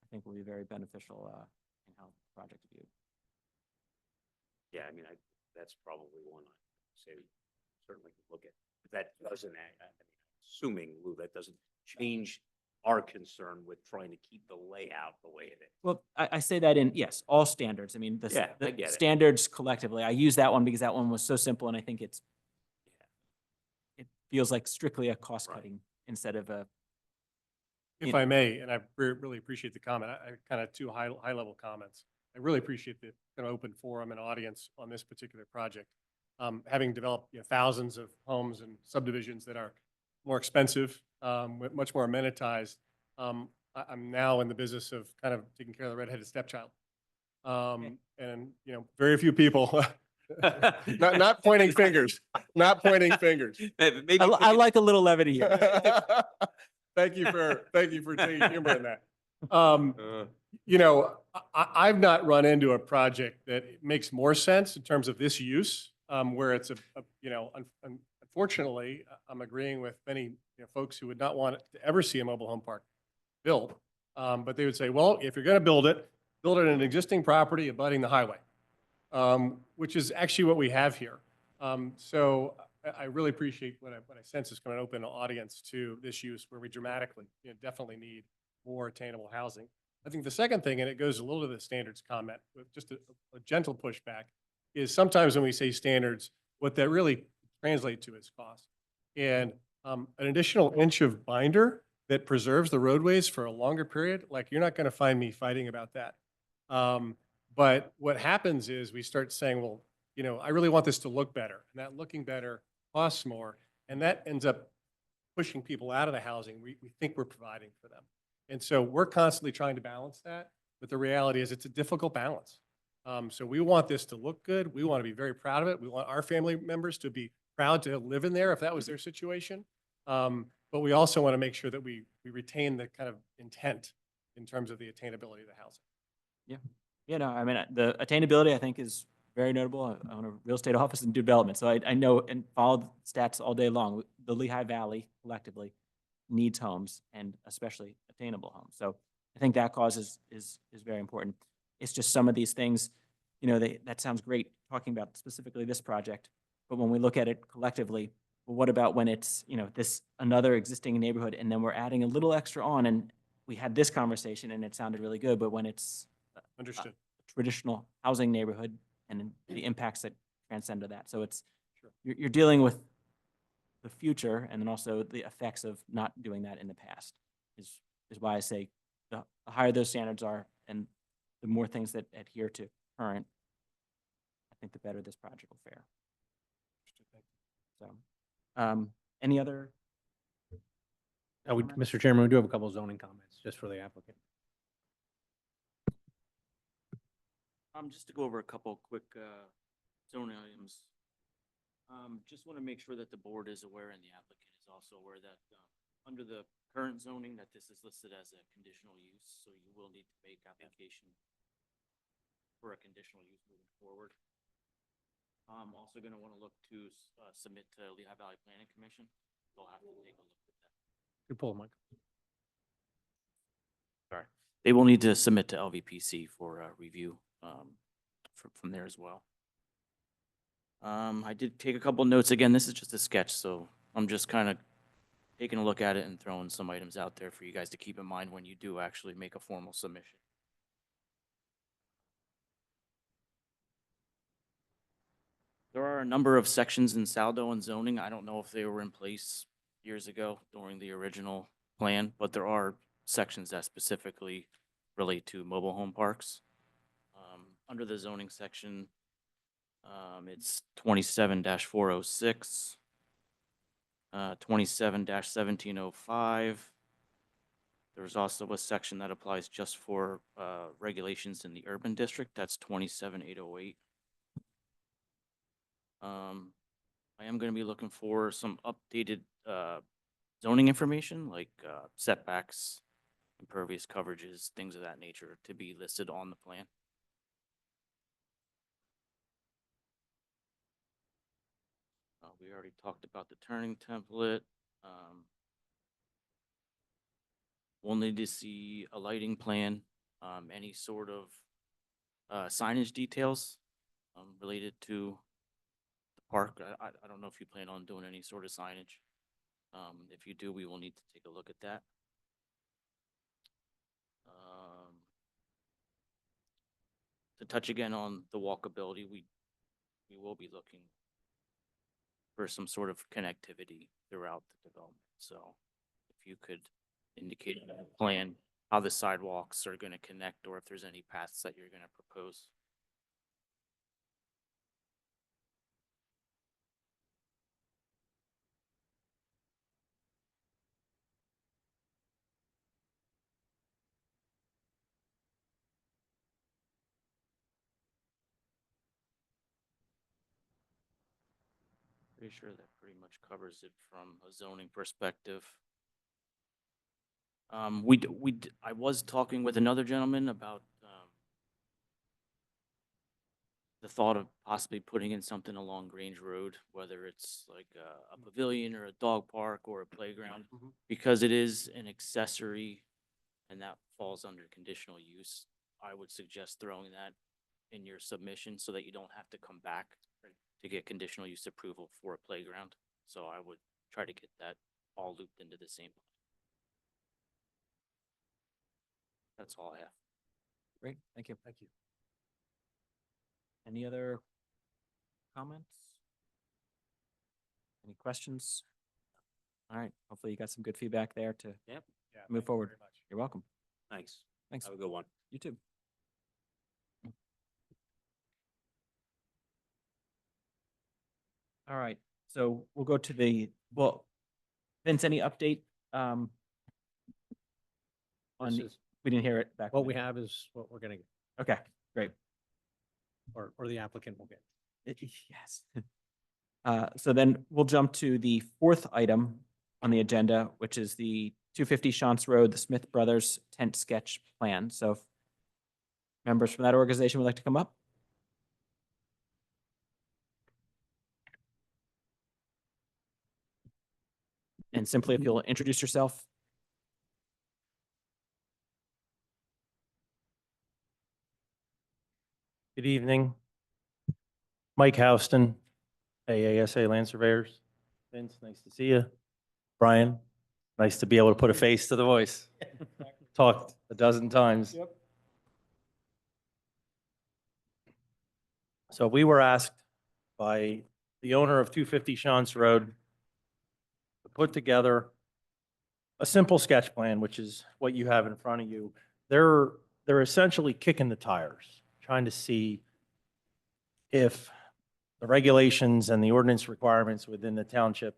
I think will be very beneficial in how the project is viewed. Yeah, I mean, that's probably one I say certainly could look at. But that doesn't, assuming, Lou, that doesn't change our concern with trying to keep the layout the way it is. Well, I say that in, yes, all standards. I mean, Yeah, I the get it. standards collectively. I use that one because that one was so simple, and I think it feels like strictly a cost cutting instead of a. If I may, and I really appreciate the comment, I kind of two high level comments. I really appreciate the kind of open forum and audience on this particular project. Having developed thousands of homes and subdivisions that are more expensive, much more amenitized, I'm now in the business of kind of taking care of the redheaded stepchild. And very few people, not pointing fingers, not pointing fingers. Maybe I like a little levity here. Thank you for taking humor in that. I've not run into a project that makes more sense in terms of this use, where it's unfortunately, I'm agreeing with many folks who would not want to ever see a mobile home park built. But they would say, well, if you're going to build it in an existing property abutting the highway, which is actually what we have here. So I really appreciate what I sense is going to open an audience to this use where we dramatically, definitely need more attainable housing. I think the second thing, and it goes a little to the standards comment, with just a gentle pushback, is sometimes when we say standards, what that really translates to is cost. And an additional inch of binder that preserves the roadways for a longer period, like you're not going to find me fighting about that. But what happens is we start saying, well, I really want this to look better, and that looking better costs more, and that ends up pushing people out of the housing we think we're providing for them. And so we're constantly trying to balance that, but the reality is it's a difficult balance. So we want this to look good. We want to be very proud of it. We want our family members to be proud to live in there if that was their situation. But we also want to make sure that we retain the kind of intent in terms of the attainability of the housing. Yeah. I mean, the attainability I think is very notable. I own a real estate office and do development, so I know and follow the stats all day long. The Lehigh Valley collectively needs homes, and especially attainable homes. So I think that cause is very important. It's just some of these things, that sounds great talking about specifically this project, but when we look at it collectively, well, what about when it's, this another existing neighborhood, and then we're adding a little extra on, and we had this conversation and it sounded really good, but when it's Understood. a traditional housing neighborhood and the impacts that transcend to that. So it's, you're dealing with the future and then also the effects of not doing that in the past is why I say the higher those standards are and the more things that adhere to current, I think the better this project will fare. So, any other? Mr. Chairman, we do have a couple of zoning comments. just for the applicant. Just to go over a couple quick, zoning items. Just want to make sure that the board is aware and the applicant is also aware that, under the current zoning, that this is listed as a conditional use, so you will need to make application for a conditional use moving forward. I'm also gonna want to look to, submit to Lehigh Valley Planning Commission. They'll have to take a look at that. You pull, Mike. Sorry. They will need to submit to LVPC for, review, from there as well. I did take a couple notes. Again, this is just a sketch, so I'm just kind of taking a look at it and throwing some items out there for you guys to keep in mind when you do actually make a formal submission. There are a number of sections in Saldo and zoning. I don't know if they were in place years ago during the original plan, but there are sections that specifically relate to mobile home parks. Under the zoning section, it's 27-406, 27-1705. There's also a section that applies just for regulations in the urban district. That's 27-808. I am going to be looking for some updated zoning information like setbacks, impervious coverages, things of that nature to be listed on the plan. We already talked about the turning template. We'll need to see a lighting plan, any sort of signage details related to the park. I don't know if you plan on doing any sort of signage. If you do, we will need to take a look at that. To touch again on the walkability, we will be looking for some sort of connectivity throughout the development. So if you could indicate in the plan how the sidewalks are going to connect, or if there's any paths that you're going to propose. Pretty sure that pretty much covers it from a zoning perspective. I was talking with another gentleman about the thought of possibly putting in something along Grange Road, whether it's like a pavilion or a dog park or a playground, because it is an accessory and that falls under conditional use. I would suggest throwing that in your submission so that you don't have to come back to get conditional use approval for a playground. So I would try to get that all looped into the same. That's all I have. Great, thank you. Thank you. Any other comments? Any questions? All right, hopefully you got some good feedback there to Yep. Yeah, move thank you forward. very much. You're welcome. Thanks. Thanks. Have a good one. You too. All right, so we'll go to well, Vince, any update? On, This is- we didn't hear it back. What when we it- have is what we're gonna get, Okay, great. or the applicant will get. Yes. So then we'll jump to the fourth item on the agenda, which is the 250 Shantz Road, the Smith Brothers tent sketch plan. So if members from that organization would like to come up. And simply, if you'll introduce yourself. Good evening. Mike Houston, AASA Land Surveyors. Vince, nice to see you. Brian, nice to be able to put a face to the voice. Talked a dozen times. Yep. So we were asked by the owner of 250 Shantz Road to put together a simple sketch plan, which is what you have in front of you. They're essentially kicking the tires, trying to see if the regulations and the ordinance requirements within the township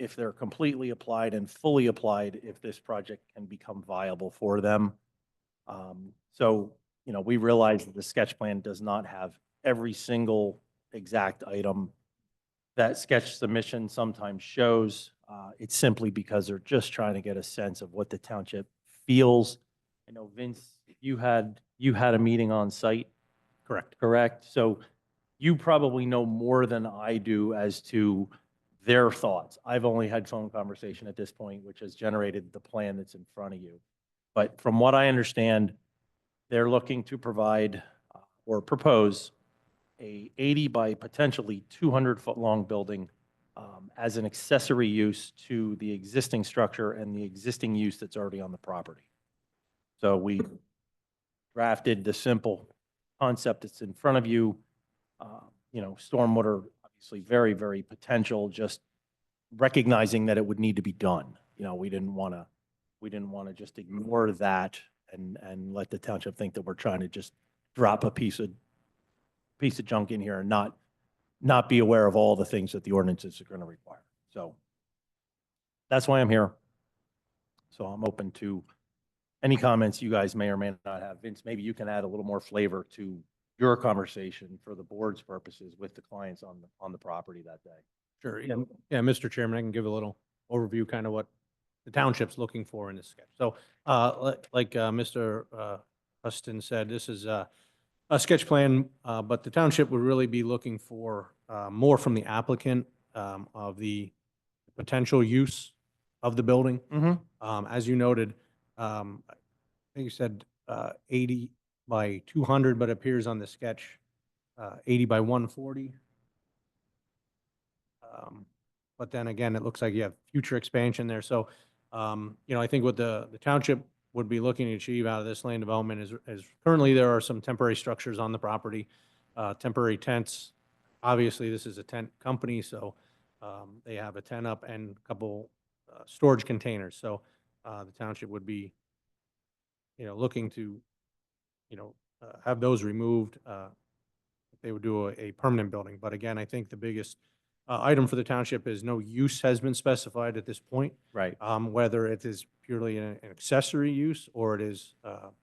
if they're completely applied and fully applied, if this project can become viable for them. So, you know, we realize that the sketch plan does not have every single exact item that sketch submission sometimes shows. It's simply because they're just trying to get a sense of what the township feels. I know, Vince, you had a meeting on site, Correct. correct? So you probably know more than I do as to their thoughts. I've only had phone conversation at this point, which has generated the plan that's in front of you. But from what I understand, they're looking to provide or propose a 80 by potentially 200-foot long building as an accessory use to the existing structure and the existing use that's already on the property. So we drafted the simple concept that's in front of you. You know, stormwater, obviously very, very potential, just recognizing that it would need to be done. You know, we didn't want to just ignore that and let the township think that we're trying to just drop a piece of junk in here and not be aware of all the things that the ordinances are going to require. So that's why I'm here. So I'm open to any comments you guys may or may not have. Vince, maybe you can add a little more flavor to your conversation for the board's purposes with the clients on the property that day. Sure. Yeah, Mr. Chairman, I can give a little overview, kind of what the township's looking for in this sketch. So, like Mr. Huston said, this is a sketch plan, but the township would really be looking for more from the applicant of the potential use of the building. As you noted, I think you said 80 by 200, but appears on the sketch 80 by 140. But then again, it looks like you have future expansion there. So, you know, I think what the township would be looking to achieve out of this land development is currently there are some temporary structures on the property, temporary tents. Obviously, this is a tent company, so they have a tent up and a couple storage containers. So the township would be, you know, looking to, you know, have those removed. They would do a permanent building. But again, I think the biggest item for the township is no use has been specified at this point. Right. Whether it is purely an accessory use or it is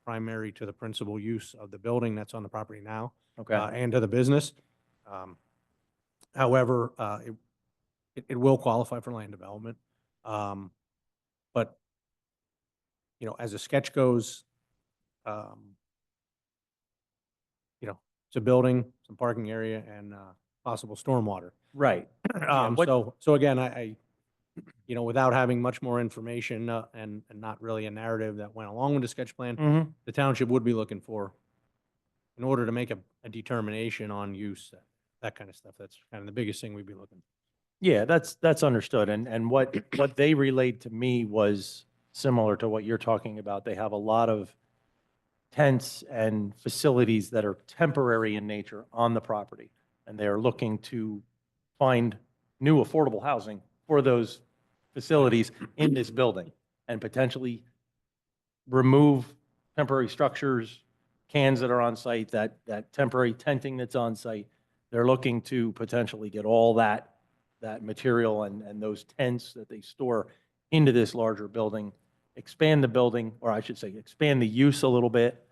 primary to the principal use of the building that's on the property now. Okay. And to the business. However, it will qualify for land development. But, you know, as a sketch goes, you know, it's a building, some parking area, and possible stormwater. Right. So again, I, you know, without having much more information and not really a narrative that went along with the sketch plan, the township would be looking for, in order to make a determination on use, that kind of stuff. That's kind of the biggest thing we'd be looking for. Yeah, that's understood. And what they relayed to me was similar to what you're talking about. They have a lot of tents and facilities that are temporary in nature on the property, and they are looking to find new affordable housing for those facilities in this building and potentially remove temporary structures, cans that are on site, that temporary tenting that's on site. They're looking to potentially get all that material and those tents that they store into this larger building, expand the building, or I should say, expand the use a little bit,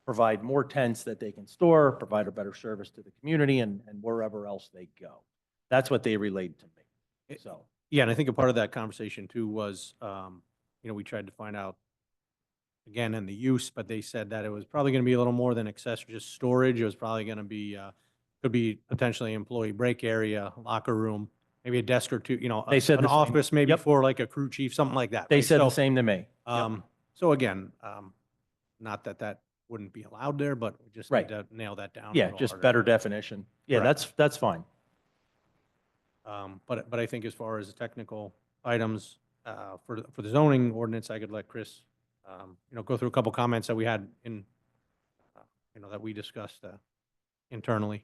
provide more tents that they can store, provide a better service to the community and wherever else they go. That's what they relayed to me. So, yeah, and I think a part of that conversation too was, you know, we tried to find out again in the use, but they said that it was probably going to be a little more than accessory, just storage. It was probably going to be, could be potentially employee break area, locker room, maybe a desk or two, you know, They said an the same. office maybe Yep. for like a crew chief, something like that. they right? said the So, same to me. So again, not that wouldn't be allowed there, but we just Right. need to nail that down. a Yeah, little just harder. better definition. Yeah, Correct. that's fine. But I think as far as the technical items for the zoning ordinance, I could let Chris, you know, go through a couple comments that we had in, you know, that we discussed internally.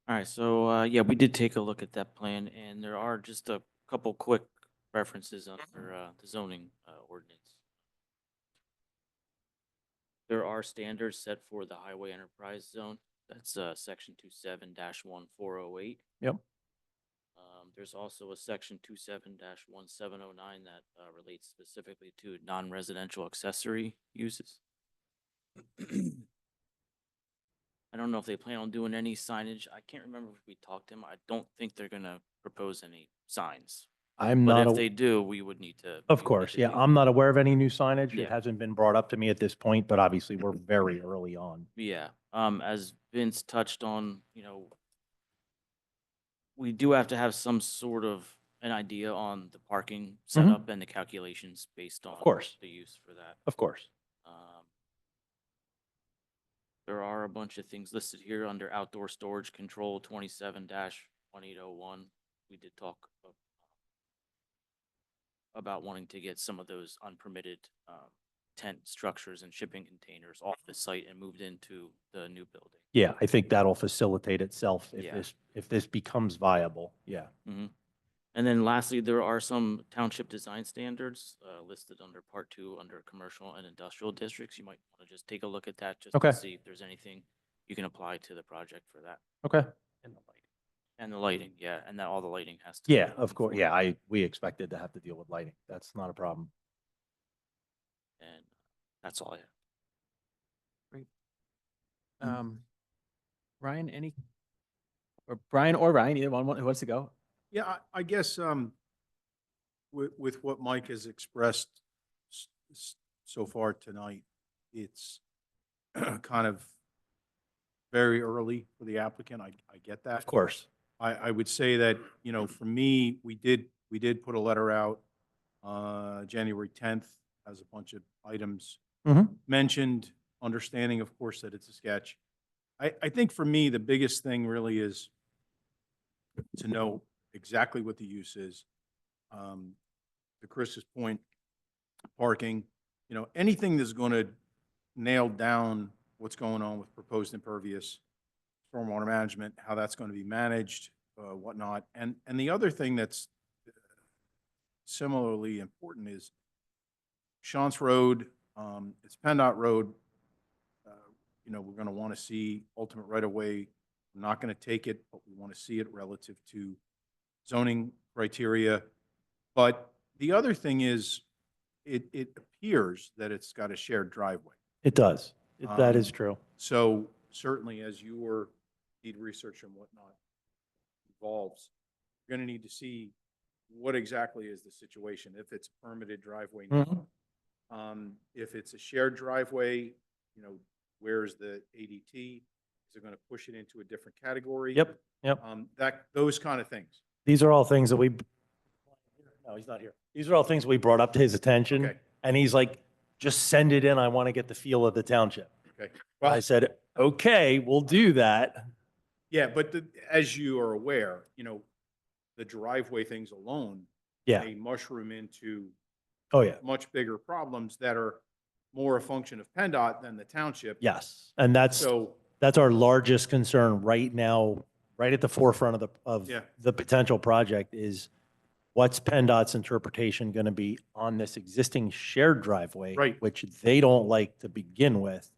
All right, so yeah, we did take a look at that plan, and there are just a couple quick references under the zoning ordinance. There are standards set for the highway enterprise zone That's section 27-1408. Yep. There's also a section 27-1709 that relates specifically to non-residential accessory uses. I don't know if they plan on doing any signage. I can't remember if we talked to them. I don't think they're gonna propose any signs. I'm But not, if a- they do, we would need to. of course, yeah, I'm not aware of any new signage. It Yeah. hasn't been brought up to me at this point, but obviously we're very early on. Yeah, as Vince touched on, we do have to have some sort of an idea on the parking setup and the calculations based on course. the use for that. Of course. There are a bunch of things listed here under outdoor storage control 27-1801. We did talk about wanting to get some of those unpermitted tent structures and shipping containers off the site and moved into the new building. Yeah, I think that'll facilitate itself Yeah. if this becomes viable. Yeah. And then lastly, there are some township design standards listed under Part 2 under commercial and industrial districts. You might want to just take a look at that just Okay. to see if there's anything you can apply to the project for that. Okay. And the lighting, yeah, and that all the lighting has to. Yeah, of course. Yeah, we expected to have to deal with lighting. That's not a problem. And that's all I have. Ryan, or Brian or Ryan, either one who wants to go? Yeah, I guess, with what Mike has expressed so far tonight, it's kind of very early for the applicant. I get that. Of course. I would say that, for me, we did put a letter out, January 10th, has a bunch of items mentioned, understanding, of course, that it's a sketch. I think for me, the biggest thing really is to know exactly what the use is. To Chris's point, parking, anything that's going to nail down what's going on with proposed impervious stormwater management, how that's going to be managed, whatnot. And the other thing that's similarly important is Shantz Road, it's PennDOT Road. We're going to want to see ultimate right-of-way. We're not going to take it, but we want to see it relative to zoning criteria. But the other thing is, it appears that it's got a shared driveway. It does. That is Um, true. So certainly as your deed research and whatnot evolves, you're going to need to see what exactly is the situation, if it's a permitted driveway now. If it's a shared driveway, where's the ADT? Is it going to push it into a different category? Yep. Those kind of things. These are all things that no, he's not here. These are all things we brought up to his attention. Okay. And he's like, just send it in. I want to get the feel of the township. Okay. I said, okay, we'll do that. Yeah, but as you are aware, the driveway things alone Yeah. may mushroom into Oh, yeah. much bigger problems that are more a function of PennDOT than the township. Yes. And that's So, our largest concern right now, right at the forefront of Yeah. the potential project is what's PennDOT's interpretation going to be on this existing shared driveway? Right. Which they don't like to begin with.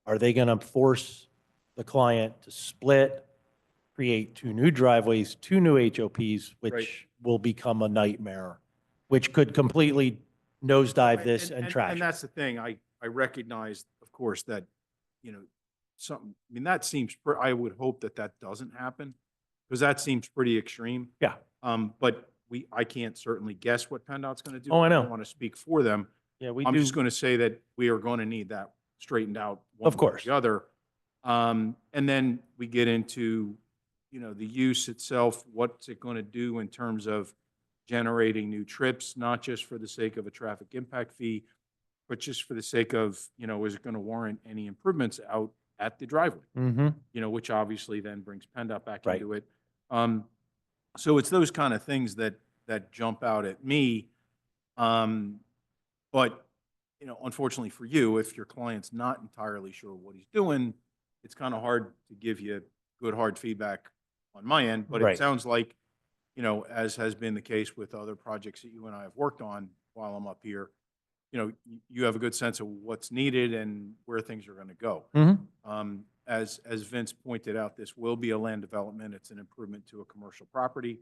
Are they going to force the client to split, create two new driveways, two new HOPs, which Right. will become a nightmare, which could completely nosedive this and trash And it? that's the thing. I recognize, of course, that, that seems, I would hope that doesn't happen, because that seems pretty extreme. Yeah. But I can't certainly guess what PennDOT's going to do. Oh, I know. don't want to speak for them. Yeah, we I'm do. just going to say that we are going to need that straightened out. one Of way or course. The other. And then we get into, the use itself, what's it going to do in terms of generating new trips, not just for the sake of a traffic impact fee, but just for the sake of, is it going to warrant any improvements out at the driveway? Mm-hmm. Which obviously then brings PennDOT back Right. into it. So it's those kind of things that jump out at me. But, unfortunately for you, if your client's not entirely sure what he's doing, it's kind of hard to give you good, hard feedback on my end. But Right. it sounds like, as has been the case with other projects that you and I have worked on while I'm up here, you have a good sense of what's needed and where things are going to go. Mhm. as Vince pointed out, this will be a land development. It's an improvement to a commercial property.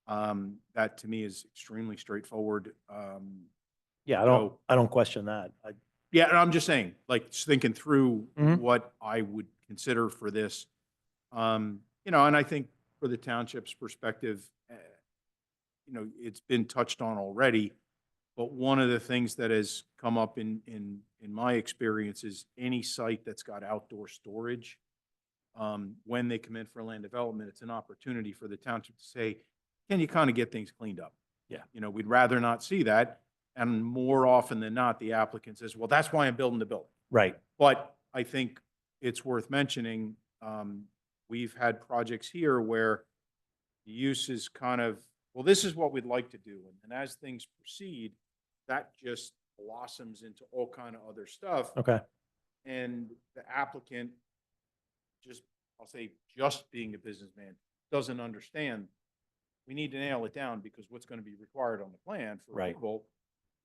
That to me is extremely straightforward. Yeah, So- I don't question that. Yeah, and I'm just saying, like, just thinking through Mhm. what I would consider for this. You know, and I think for the township's perspective, you know, it's been touched on already, but one of the things that has come up in my experience is any site that's got outdoor storage, when they come in for land development, it's an opportunity for the township to say, can you kind of get things cleaned up? Yeah. You know, we'd rather not see that. And more often than not, the applicant says, well, that's why I'm building the building. Right. But I think it's worth mentioning, we've had projects here where the use is kind of, well, this is what we'd like to do. And as things proceed, that just blossoms into all kind of other stuff. Okay. And the applicant just, I'll say, just being a businessman, doesn't understand. We need to nail it down because what's going to be required on the plan for Right. approval,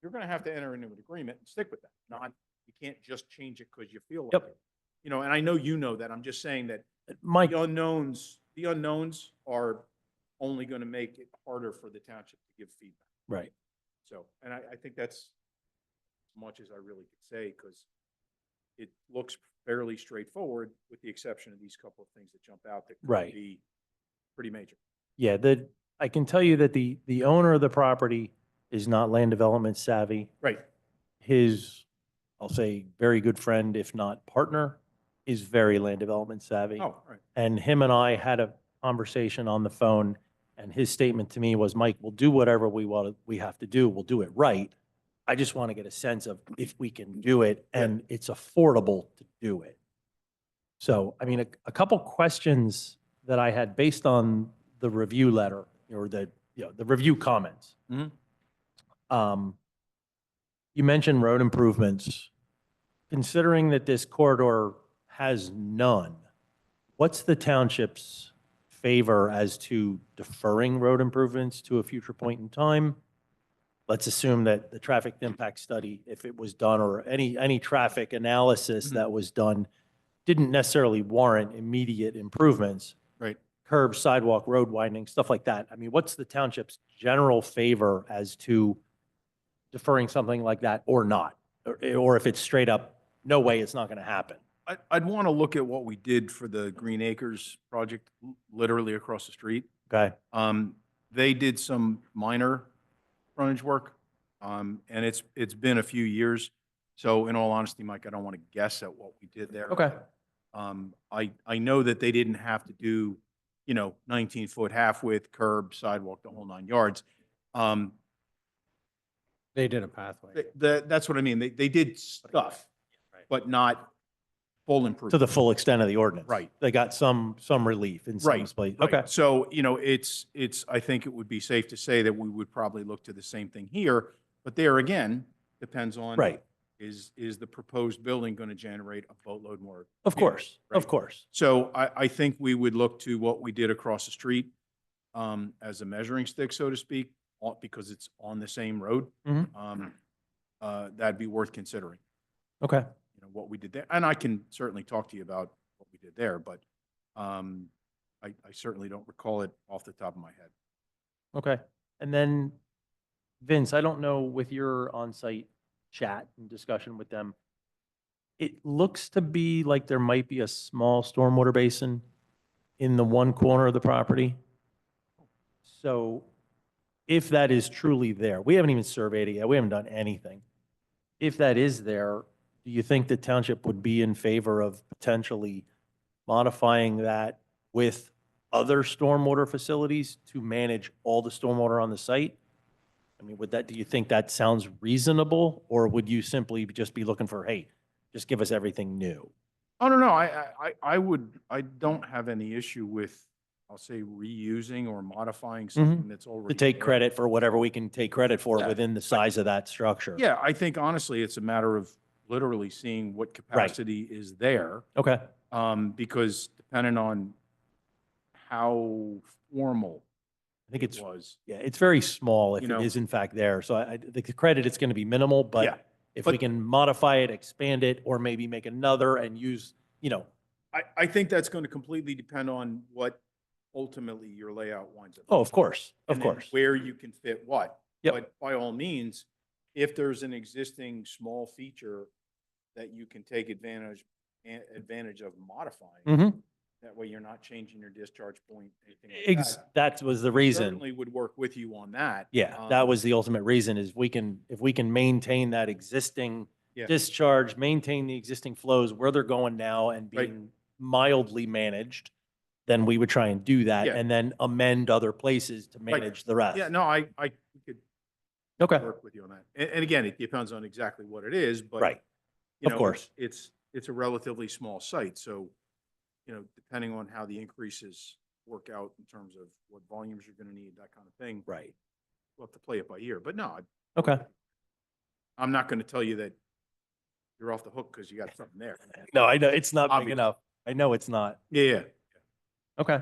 you're going to have to enter into an agreement and stick with that. Not, you can't just change it because you feel like Yep. it. You know, and I know you know that. I'm just saying that Mike, the unknowns are only going to make it harder for the township to give feedback. right. So, and I think that's as much as I really could say, because it looks fairly straightforward with the exception of these couple of things that jump out that Right. could be pretty major. Yeah, I can tell you that the owner of the property is not land development savvy. Right. His, I'll say, very good friend, if not partner, is very land development savvy. Oh, right. And him and I had a conversation on the phone, and his statement to me was, Mike, we'll do whatever we have to do. We'll do it right. I just want to get a sense of if we can do it and it's affordable to do it. So, I mean, a couple questions that I had based on the review letter or the review comments. Mhm. You mentioned road improvements. Considering that this corridor has none, what's the township's favor as to deferring road improvements to a future point in time? Let's assume that the traffic impact study, if it was done, or any traffic analysis that was done, didn't necessarily warrant immediate improvements. Right. Curb, sidewalk, road widening, stuff like that. I mean, what's the township's general favor as to deferring something like that or not? Or if it's straight up, no way, it's not going to happen. I'd want to look at what we did for the Green Acres project, literally across the street. Okay. They did some minor frontage work, and it's been a few years. So in all honesty, Mike, I don't want to guess at what we did there. Okay. I know that they didn't have to do, 19-foot half width curb, sidewalk, the whole 9 yards. They did a pathway. That's what I mean. They did stuff, but not full improvement. To the full extent of the ordinance. Right. They got some relief in some Right. place. Right. Okay. So, I think it would be safe to say that we would probably look to the same thing here, but there again, depends on. Right. Is the proposed building going to generate a boatload more? Of course. Of Right. course. So I think we would look to what we did across the street, as a measuring stick, so to speak, because it's on the same road. Mhm. That'd be worth considering, Okay. what we did there. And I can certainly talk to you about what we did there, but, I certainly don't recall it off the top of my head. Okay. And then Vince, I don't know with your on-site chat and discussion with them, it looks to be like there might be a small stormwater basin in the one corner of the property. So if that is truly there, we haven't even surveyed it yet. We haven't done anything. If that is there, do you think the township would be in favor of potentially modifying that with other stormwater facilities to manage all the stormwater on the site? I mean, do you think that sounds reasonable, or would you simply just be looking for, hey, just give us everything new? I don't know. I don't have any issue with, I'll say, reusing or modifying something that's To already. take there. credit for whatever we can take credit for Yeah. within the size of that structure? Yeah, I think honestly, it's a matter of literally seeing what capacity is there. Okay. Because depending on how formal I think it it's, was. yeah, it's very small if You it know. is in fact there. So the credit, it's going to be minimal, Yeah, but if we but- can modify it, expand it, or maybe make another and use, I think that's going to completely depend on what ultimately your layout winds up. Oh, of course, of and then course. Where you can fit what. Yep. But by all means, if there's an existing small feature that you can take advantage of modifying, Mm-hmm. that way you're not changing your discharge point, anything like that. That was the We reason. Certainly would work with you on that. Yeah, that was the ultimate reason is if we can maintain that existing discharge, maintain the existing flows where they're going now and Right. being mildly managed, then we would try and do that Yeah. and then amend other places to manage the rest. Yeah, no, I could Okay, work with you on that. And again, it depends on exactly what it is, but. right. you Of know, course. It's a relatively small site, so, depending on how the increases work out in terms of what volumes you're gonna need, that kind of thing. Right. We'll have to play it by ear, but no, Okay. I'm not gonna tell you that you're off the hook because you got something there. No, I know it's not big Obvious. enough. I know it's not. Yeah. Okay.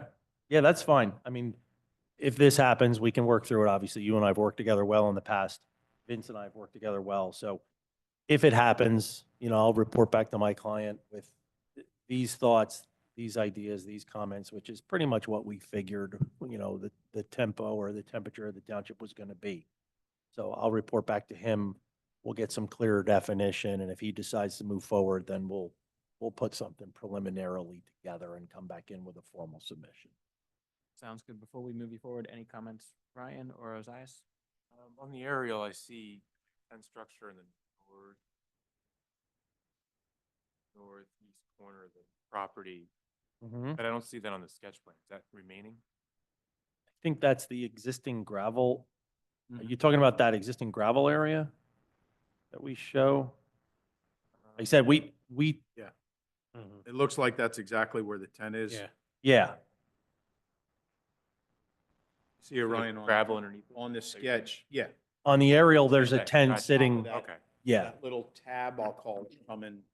Yeah, that's fine. I mean, if this happens, we can work through it. Obviously, you and I have worked together well in the past. Vince and I have worked together well. So if it happens, I'll report back to my client with these thoughts, these ideas, these comments, which is pretty much what we figured, the tempo or the temperature of the township was going to be. So I'll report back to him. We'll get some clearer definition. And if he decides to move forward, then we'll put something preliminarily together and come back in with a formal submission. Sounds good. Before we move you forward, any comments, Ryan or Ozias? On the aerial, I see tent structure in the northeast corner of the property, Mm-hmm. but I don't see that on the sketch plan. Is that remaining? I think that's the existing gravel. Are Mhm. you talking about that existing gravel area that we show? Like I said, we, Yeah. Mhm. It looks like that's exactly where the tent is. Yeah. yeah, See it, Ryan, Gravel underneath. it? on the Like, sketch, yeah. on the aerial, there's a Okay, tent gotcha. sitting, That- Okay. yeah, That little tab, I'll call it, coming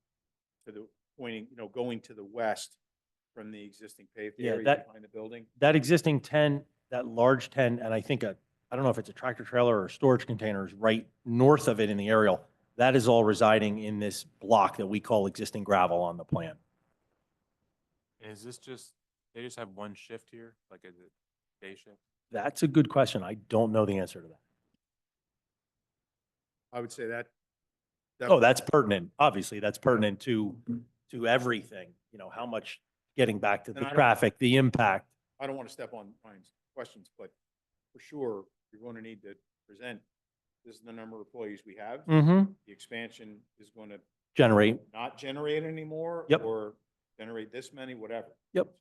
to the, pointing, going to the west from the existing paved Yeah, area that- behind the building. that existing tent, that large tent, and I think I don't know if it's a tractor trailer or storage container is right north of it in the aerial. That is all residing in this block that we call existing gravel on the plan. And is this they just have one shift here, like a day shift? That's a good question. I don't know the answer to that. I would say that. Oh, that's pertinent. Obviously, that's pertinent to everything, how much getting back to And the I don't- traffic, the impact. I don't want to step on Ryan's questions, but for sure, you're going to need to present, this is the number of employees we have. Mm-hmm. The expansion is going to Generate. not generate anymore. Yep. Or generate this many, whatever. Yep.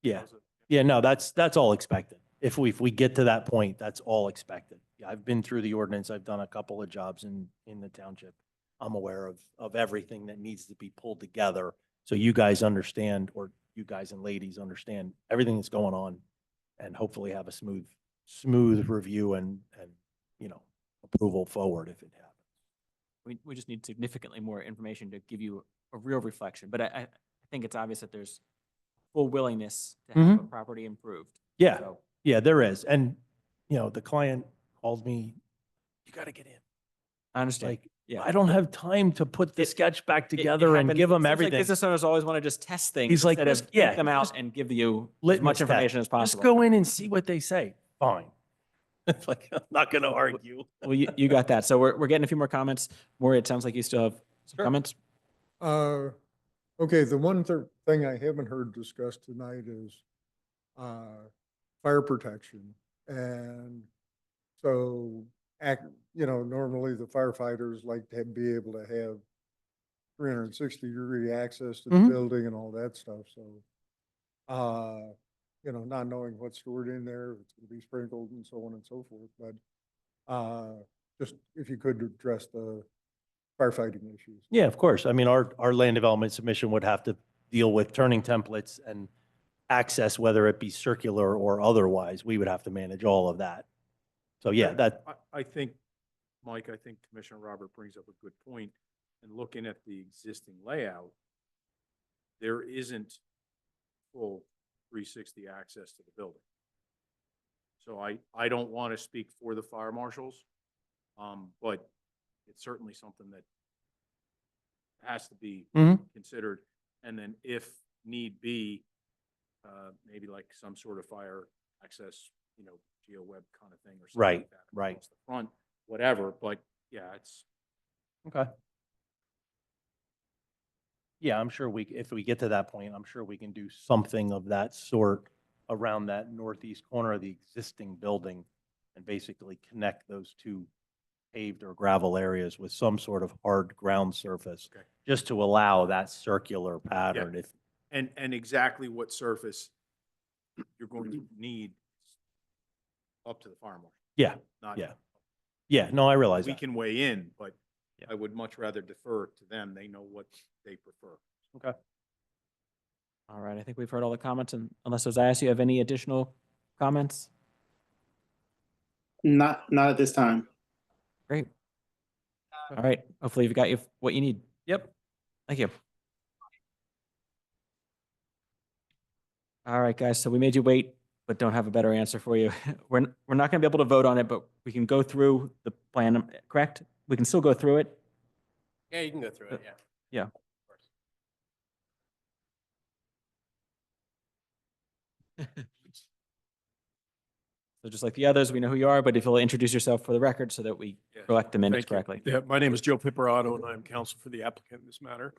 Yeah. That was it. Yeah, no, that's all expected. If we get to that point, that's all expected. Yeah, I've been through the ordinance. I've done a couple of jobs in the township. I'm aware of everything that needs to be pulled together. So you guys understand, or you guys and ladies understand everything that's going on and hopefully have a smooth review and approval forward if it happens. We just need significantly more information to give you a real reflection. But I think it's obvious that there's full willingness to have a property improved. Yeah, So, yeah, there is. And, the client calls me, you got to get in. I understand. Like, Yeah. I don't have time to put the sketch back It together and happens- give it them seems like everything. Business owners always want to just test things. He's like, instead of just- yeah, print them out just and give you as Litmus much test. information as possible. Just go in and see what they say. Fine. It's like, I'm not going to argue. Well, you got that. So we're getting a few more comments. Maury, it sounds like you still have some Sure. comments. Okay, the one thing I haven't heard discussed tonight is fire protection. And so, normally the firefighters like to be able to have 360-degree access to the Mhm. building and all that stuff. So, not knowing what's stored in there, if it's going to be sprinkled and so on and so forth. But just if you could address the firefighting issues. Yeah, of course. I mean, our land development submission would have to deal with turning templates and access, whether it be circular or otherwise. We would have to manage all of that. So yeah, that, I think, Mike, I think Commissioner Robert brings up a good point. And looking at the existing layout, there isn't full 360 access to the building. So I don't want to speak for the fire marshals, but it's certainly something that has to be Mhm. considered. And then if need be, maybe like some sort of fire access, geo web kind of thing or something Right, like that. right. across the front, whatever, but yeah, it's, Okay. Yeah, I'm sure if we get to that point, I'm sure we can do something of that sort around that northeast corner of the existing building and basically connect those two paved or gravel areas with some sort of hard ground surface, Okay. just to allow that circular pattern. If, and exactly what surface you're going to need up to the fire marshal. yeah, Not, yeah. Yeah, no, I realize we that. can weigh in, but Yeah. I would much rather defer to them. They know what they prefer. Okay. All right, I think we've heard all the comments, and unless Ozias, you have any additional comments? Not at this time. Great. All right, hopefully you've got what you need. Yep. Thank you. All right, guys, so we made you wait, but don't have a better answer for you. We're not gonna be able to vote on it, but we can go through the plan, correct? We can still go through it. Yeah, you can go through it, yeah. Yeah. Of course. So just like the others, we know who you are, but if you'll introduce yourself for the record so that we Yeah, collect the minutes Thank you. correctly. Yeah, my name is Joe Piperato, and I'm counsel for the applicant in this matter.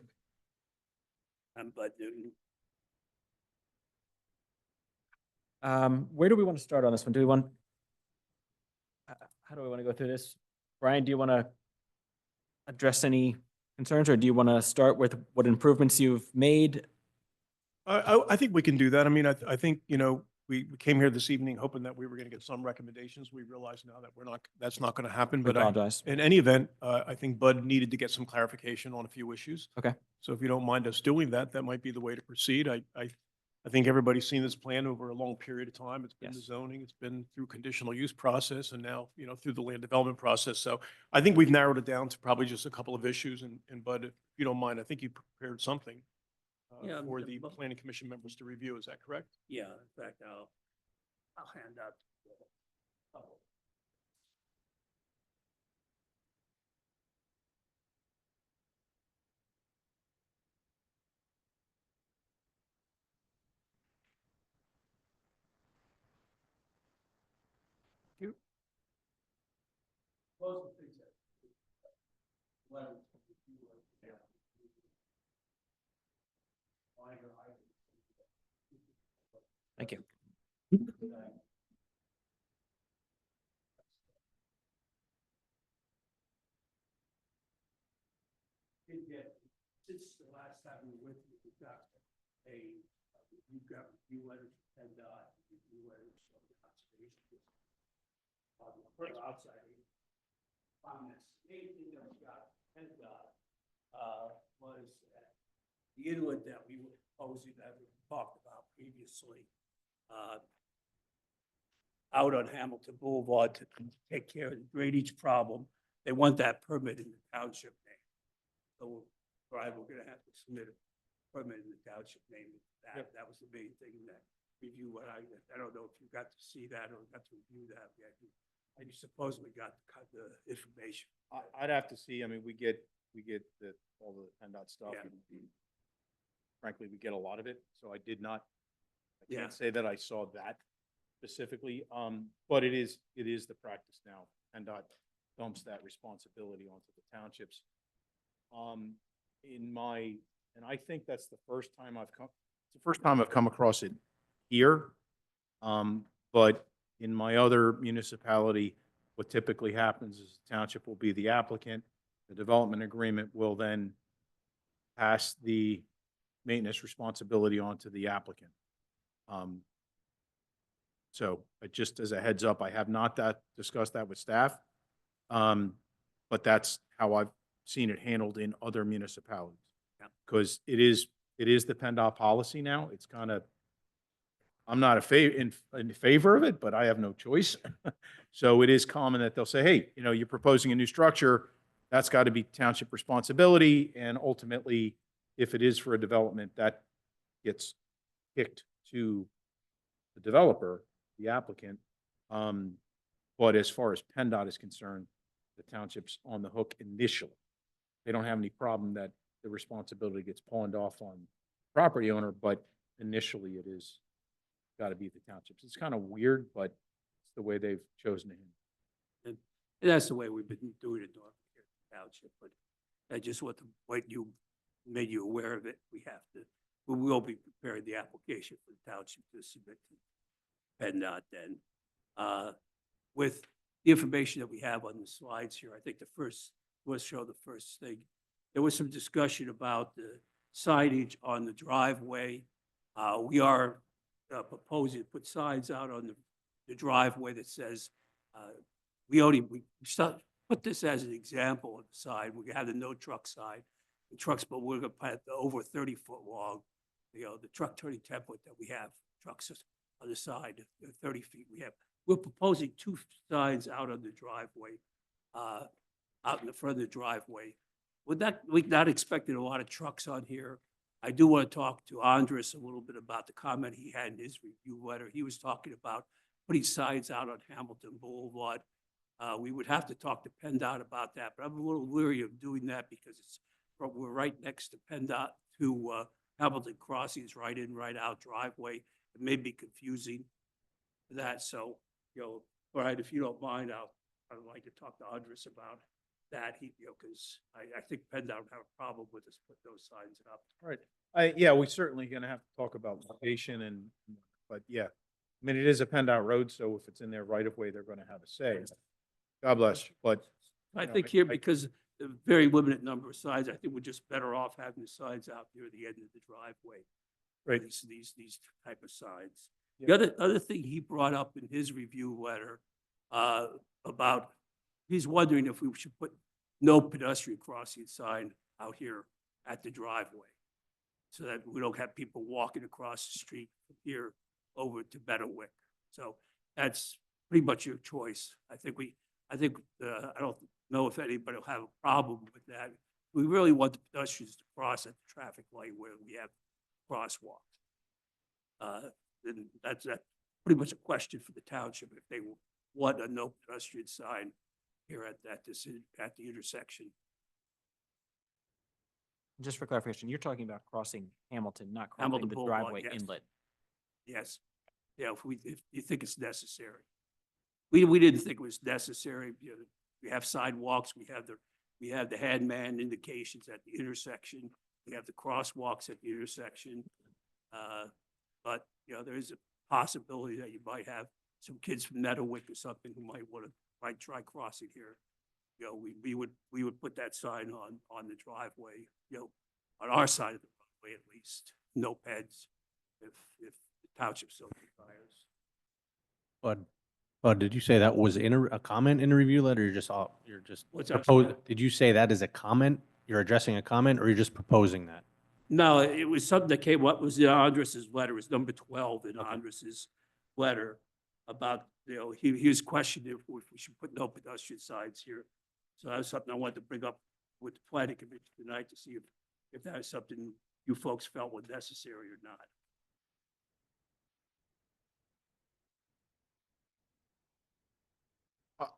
I'm Bud Newton. Where do we want to start on this one? Do we want, how do we want to go through this? Brian, do you want to address any concerns, or do you want to start with what improvements you've made? I think we can do that. I mean, I think, we came here this evening hoping that we were going to get some recommendations. We realize now that that's not going to happen. We But apologize. in any event, I think Bud needed to get some clarification on a few issues. Okay. So if you don't mind us doing that, that might be the way to proceed. I think everybody's seen this plan over a long period of time. It's been the Yes. zoning, it's been through conditional use process, and now, through the land development process. So I think we've narrowed it down to probably just a couple of issues. And Bud, if you don't mind, I think you prepared something Yeah, for the planning commission members to review. Is that correct? Yeah, in fact, I'll hand out. Thank you. Since the last time we were with you, we've got review letters and review letters from the conservation. Outside comments. Main thing that we got was the inlet that we were proposing that we talked about previously. Out on Hamilton Boulevard to take care of the drainage problem. They want that permit in the township name. So we're gonna have to submit a permit in the township name. That was the main thing that review. What I don't know if you got to see that or got to review that yet. I supposedly got the information. I'd have to see, I mean, we get all the PennDOT stuff. Yeah. and Frankly, we get a lot of it, so I Yeah. can't say that I saw that specifically. But it is the practice now. PennDOT dumps that responsibility onto the townships. And I think that's the first time I've come across it here. But in my other municipality, what typically happens is the township will be the applicant. The development agreement will then pass the maintenance responsibility onto the applicant. So just as a heads up, I have not discussed that with staff. But that's how I've seen it handled in other municipalities. Because it is the PennDOT policy now. It's kind of, I'm not in favor of it, but I have no choice. So it is common that they'll say, hey, you're proposing a new structure, that's got to be township responsibility. And ultimately, if it is for a development, that gets kicked to the developer, the applicant. But as far as PennDOT is concerned, the township's on the hook initially. They don't have any problem that the responsibility gets pawned off on property owner, but initially it is got to be the townships. It's kind of weird, but it's the way they've chosen to handle it. And that's the way we've been doing it in Norfolk Township, but I just want to, what you made you aware of it, we will be preparing the application for the township to submit to PennDOT then. With the information that we have on the slides here, I think let's show the first thing. There was some discussion about the signage on the driveway. We are proposing to put signs out on the driveway that says, we put this as an example of the sign. We have the no truck sign, the trucks, but we're gonna put the over 30-foot long, the truck turning template that we have, trucks on the side, 30 feet we have. We're proposing 2 signs out on the driveway, out in the front of the driveway. We're not expecting a lot of trucks on here. I do want to talk to Andres a little bit about the comment he had in his review letter. He was talking about putting signs out on Hamilton Boulevard. We would have to talk to PennDOT about that, but I'm a little leery of doing that because we're right next to PennDOT to Hamilton Crossings, right in, right out driveway. It may be confusing for that. So, Brian, if you don't mind, I'd like to talk to Andres about that. Because I think PennDOT would have a problem with us putting those signs up. Right. Yeah, we certainly gonna have to talk about location but yeah, I mean, it is a PennDOT road, so if it's in their right of way, they're gonna have a say. God bless you, but. I think here, because the very limited number of signs, I think we're just better off having the signs out near the end of the driveway. Right. These type of signs. Yeah. The other thing he brought up in his review letter, about, he's wondering if we should put no pedestrian crossing sign out here at the driveway, so that we don't have people walking across the street from here over to Meadowwick. So that's pretty much your choice. I don't know if anybody will have a problem with that. We really want the pedestrians to cross at the traffic light where we have crosswalks. And that's pretty much a question for the township, if they want a no pedestrian sign here at the intersection. Just for clarification, you're talking about crossing Hamilton, not crossing Hamilton the Boulevard, driveway yes. inlet. Yes. Yeah, if you think it's necessary. We didn't think it was necessary. We have sidewalks, we have the hand-man indications at the intersection, we have the crosswalks at the intersection. But, there is a possibility that you might have some kids from Meadowwick or something who might try crossing here. We would put that sign on the driveway, on our side of the roadway at least, no peds, if the township so desires. Bud, did you say that was a comment in a review letter? What's that? Did you say that is a comment? You're addressing a comment, or you're just proposing that? No, it was something that came up, was in Andres's letter, it was number 12 in Andres's letter about, he was questioning if we should put no pedestrian signs here. So that was something I wanted to bring up with the planning commission tonight to see if that is something you folks felt was necessary or not.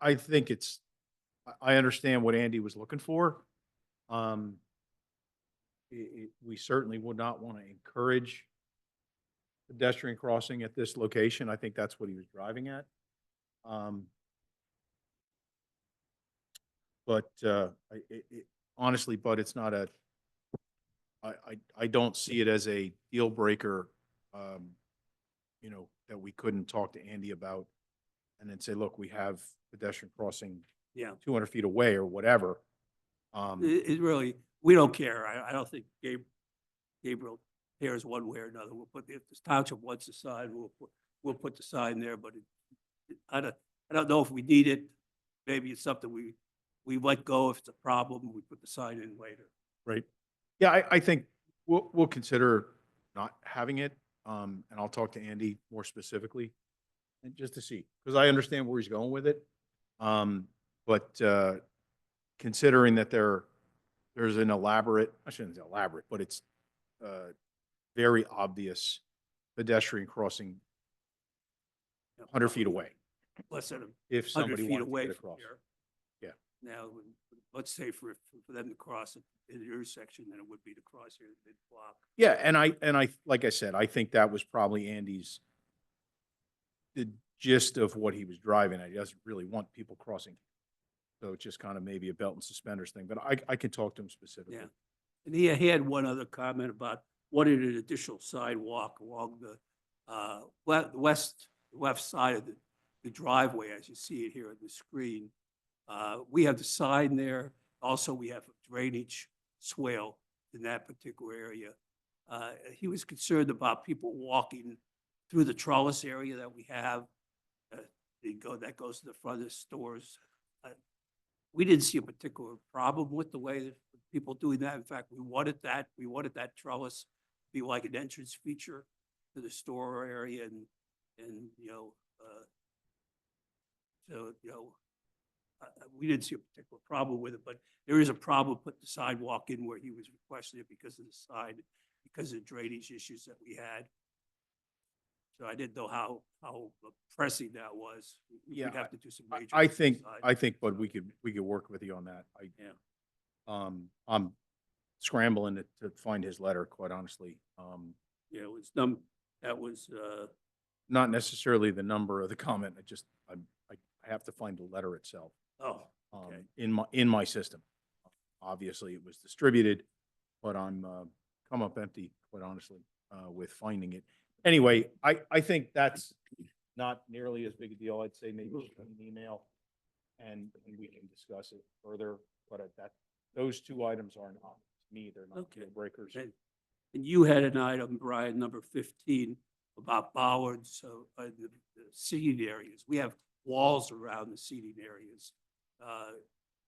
I think I understand what Andy was looking for. We certainly would not want to encourage pedestrian crossing at this location. I think that's what he was driving at. But honestly, Bud, it's not I don't see it as a deal breaker, that we couldn't talk to Andy about and then say, look, we have pedestrian crossing Yeah. 200 feet away or whatever. It really, we don't care. I don't think Gabriel cares one way or another. If the township wants the sign, we'll put the sign there, but I don't know if we need it. Maybe it's something we let go if it's a problem, we put the sign in later. Right. Yeah, I think we'll consider not having it. And I'll talk to Andy more specifically and just to see, because I understand where he's going with it. But considering that there's an elaborate, I shouldn't say elaborate, but it's very obvious pedestrian crossing 100 feet away. Less than If 100 somebody feet wanted to away get from across. here. Yeah. Now, with much safer for them to cross at the intersection than it would be to cross here at mid-block. Yeah, and I, like I said, I think that was probably Andy's, the gist of what he was driving at. He doesn't really want people crossing. So it's just kind of maybe a belt and suspenders thing, but I can talk to him specifically. Yeah. And he had one other comment about wanting an additional sidewalk along the left side of the driveway, as you see it here on the screen. We have the sign there. Also, we have a drainage swale in that particular area. He was concerned about people walking through the trellis area that we have. That goes to the front of the stores. We didn't see a particular problem with the way that people doing that. In fact, we wanted that trellis to be like an entrance feature to the store area and we didn't see a particular problem with it, but there is a problem putting the sidewalk in where he was requesting it because of the side, because of the drainage issues that we had. So I didn't know how pressing that was. We'd Yeah, have to do some major. I think, side. Bud, we could work with you on that. Yeah. I'm scrambling to find his letter, quite honestly. Yeah, it was that was, Not necessarily the number of the comment, I have to find the letter itself. okay. In my system. Obviously, it was distributed, but I'm come up empty, quite honestly, with finding it. Anyway, I think that's not nearly as big a deal. I'd say maybe just an email and we can discuss it further, but those two items are not, to me, they're not Okay. deal breakers. And you had an item, Brian, number 15, about bollards in the seating areas. We have walls around the seating areas.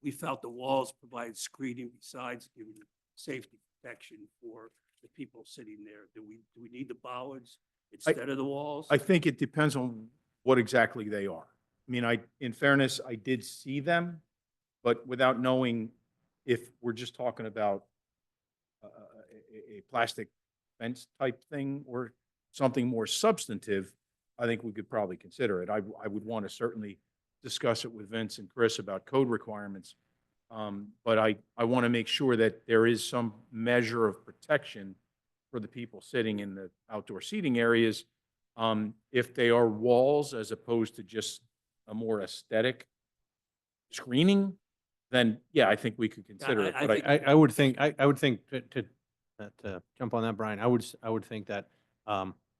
We felt the walls provide screening besides giving safety protection for the people sitting there. Do we need the bollards instead of the walls? I think it depends on what exactly they are. I mean, in fairness, I did see them, but without knowing if we're just talking about a plastic fence type thing or something more substantive, I think we could probably consider it. I would want to certainly discuss it with Vince and Chris about code requirements. But I want to make sure that there is some measure of protection for the people sitting in the outdoor seating areas. If they are walls as opposed to just a more aesthetic screening, then yeah, I think we could consider it. I But think- I would think, I would think to jump on that, Brian, I would think that,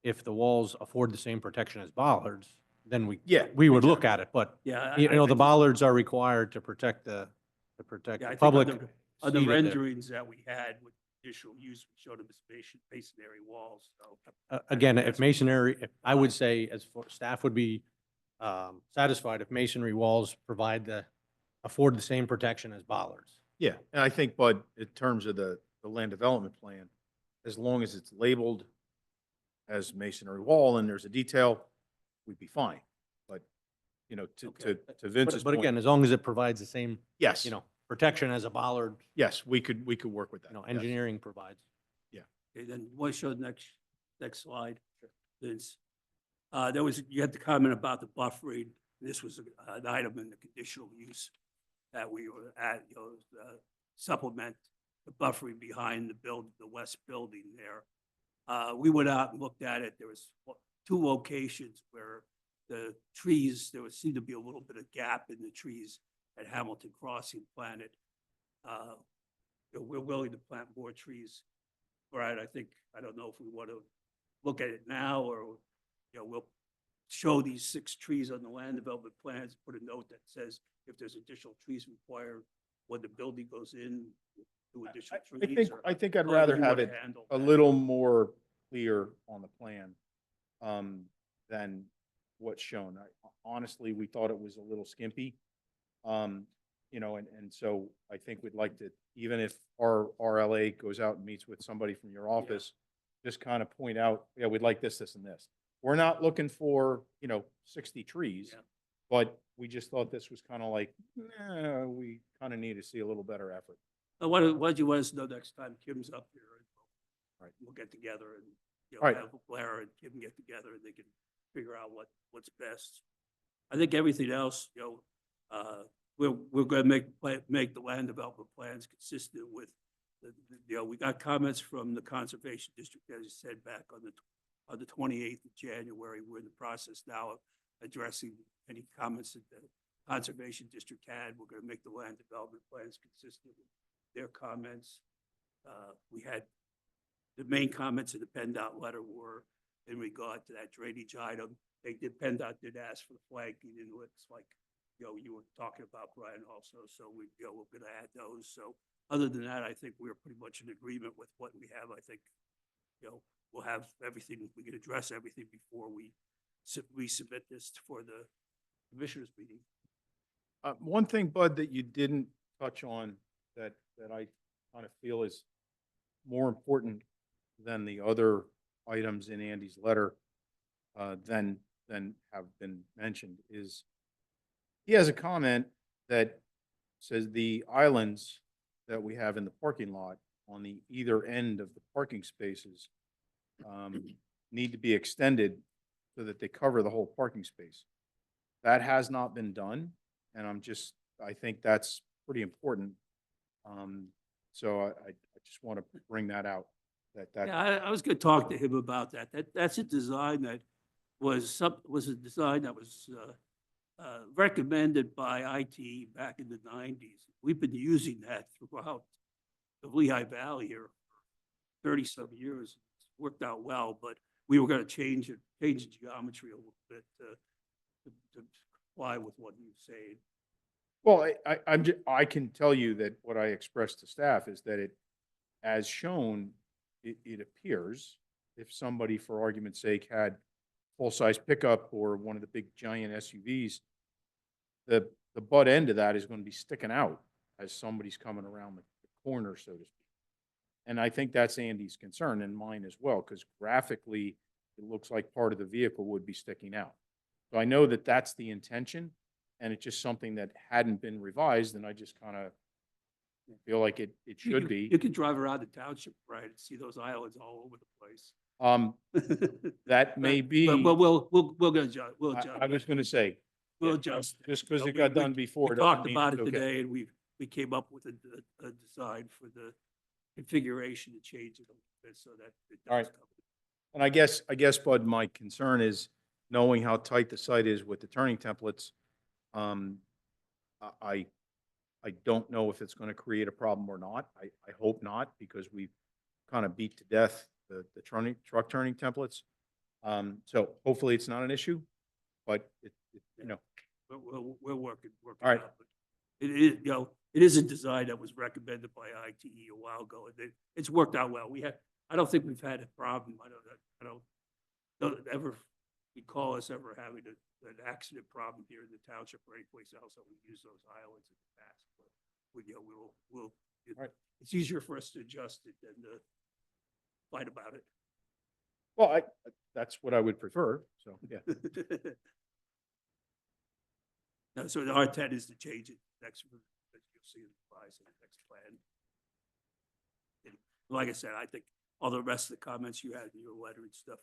if the walls afford the same protection as bollards, then we would look at it, but, Yeah. you I know, the think- bollards are required to protect the Yeah, I think public. on the seated there. renderings that we had with additional use, we showed them as masonry walls, so. Again, That's- if masonry, I would say as for, staff would be satisfied if masonry walls afford the same protection as bollards. yeah, and I think, Bud, in terms of the land development plan, as long as it's labeled as masonry wall and there's a detail, we'd be fine. But, you know, to Okay. Vince's But again, point, as long as it provides the same, yes, you know, protection as a bollard, yes, we could work with that. you know, yes. engineering provides. Okay, then you want to show the next slide? Vince? You had the comment about the buffering. This was an item in the conditional use that we were at, supplement the buffering behind the west building there. We went out and looked at it. There was two locations where the trees, seemed to be a little bit of gap in the trees at Hamilton Crossing planted. We're willing to plant more trees. Right, I don't know if we want to look at it now or, we'll show these 6 trees on the land development plans, put a note that says if there's additional trees required when the building goes in, do additional trees. I think I'd however rather you have wanna it handle a that. little more clear on the plan than what's shown. Honestly, we thought it was a little skimpy. And so I think we'd like to, even if our RLA goes out and meets with somebody from your office, just kind of point out, yeah, we'd like this, this, and this. We're not looking for, 60 trees, Yeah. but we just thought this was kind of like, nah, we kind of need to see a little better effort. What do you want us to know next time Kim's up here? Right. We'll get together and, All right. have Blair and Kim get together and they can figure out what's best. I think everything else, we're gonna make the land development plans consistent with you know, we got comments from the Conservation District, as you said, back on the 28th of January. We're in the process now of addressing any comments that the Conservation District had. We're gonna make the land development plans consistent with their comments. We had, the main comments in the PennDOT letter were in regard to that drainage item. PennDOT did ask for the flagging inlets, like, you know, you were talking about, Brian, also. So we, you know, we're gonna add those. So other than that, I think we're pretty much in agreement with what we have. I think, you know, we'll have everything, we can address everything before we resubmit this for the commissioners meeting. One thing, Bud, that you didn't touch on that I kind of feel is more important than the other items in Andy's letter, than have been mentioned is he has a comment that says the islands that we have in the parking lot on the either end of the parking spaces need to be extended so that they cover the whole parking space. That has not been done, and I think that's pretty important. So I just want to bring that out. Yeah, I was gonna talk to him about that. That's a design that was a design that was recommended by ITE back in the 90s. We've been using that throughout the Lehigh Valley here for 30-some years. It's worked out well, but we were gonna change the geometry a little bit to comply with what you're saying. Well, I can tell you that what I expressed to staff is that as shown, it appears if somebody, for argument's sake, had full-size pickup or one of the big giant SUVs, the butt end of that is going to be sticking out as somebody's coming around the corner, so to speak. And I think that's Andy's concern and mine as well, because graphically, it looks like part of the vehicle would be sticking out. So I know that that's the intention, and it's just something that hadn't been revised, and I just kind of feel like it should be. You could drive around the township, right, and see those islands all over the place. That may be. But we'll adjust. I was going to say, We'll adjust. just because You it know, got done before. We doesn't talked mean about it it's okay. today, and we came up with a design for the configuration to change it a little bit so that it All does right. cover. And I guess, Bud, my concern is knowing how tight the site is with the turning templates. I don't know if it's going to create a problem or not. I hope not, because we've kind of beat to death the truck turning templates. So hopefully it's not an issue, but you know. We're working. All right. out, but it is, you know, it is a design that was recommended by ITE a while ago, and it's worked out well. I don't think we've had a problem. I don't ever recall us ever having an accident problem here in the township or anyplace else that we use those islands in the past. But you know, we'll right. It's easier for us to adjust it than to fight about it. Well, that's what I would prefer. So, yeah. No, so our intent is to change it next, you'll see it applies in the next plan. And like I said, I think all the rest of the comments you had in your letter and stuff,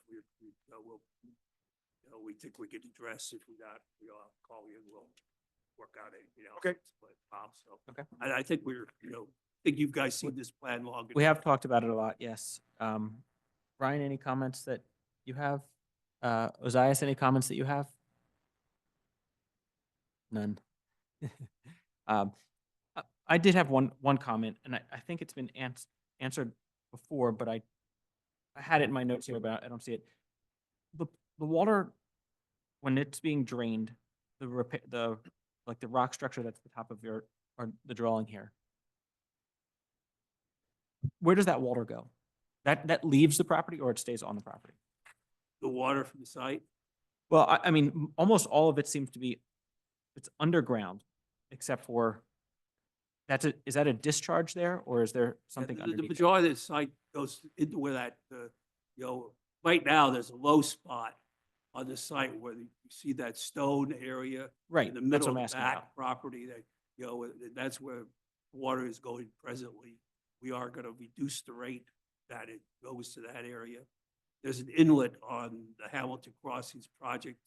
we think we can address. If we not, I'll call you and we'll work out anything else. Okay. So, Okay. I think I think you guys seen this plan long enough. We have talked about it a lot, yes. Brian, any comments that you have? Ozias, any comments that you have? None. I did have one comment, and I think it's been answered before, but I had it in my notes here, but I don't see it. The water, when it's being drained, the rock structure that's the top of the drawing here, where does that water go? That leaves the property, or it stays on the property? The water from the site. Well, I mean, almost all of it seems to be, it's underground, except for, is that a discharge there, or is there something The underneath? majority of the site goes into where that, right now, there's a low spot on the site where you see that stone area. Right, In the that's middle what of I'm the asking back about. property that, that's where water is going presently. We are gonna reduce the rate that it goes to that area. There's an inlet on the Hamilton Crossings project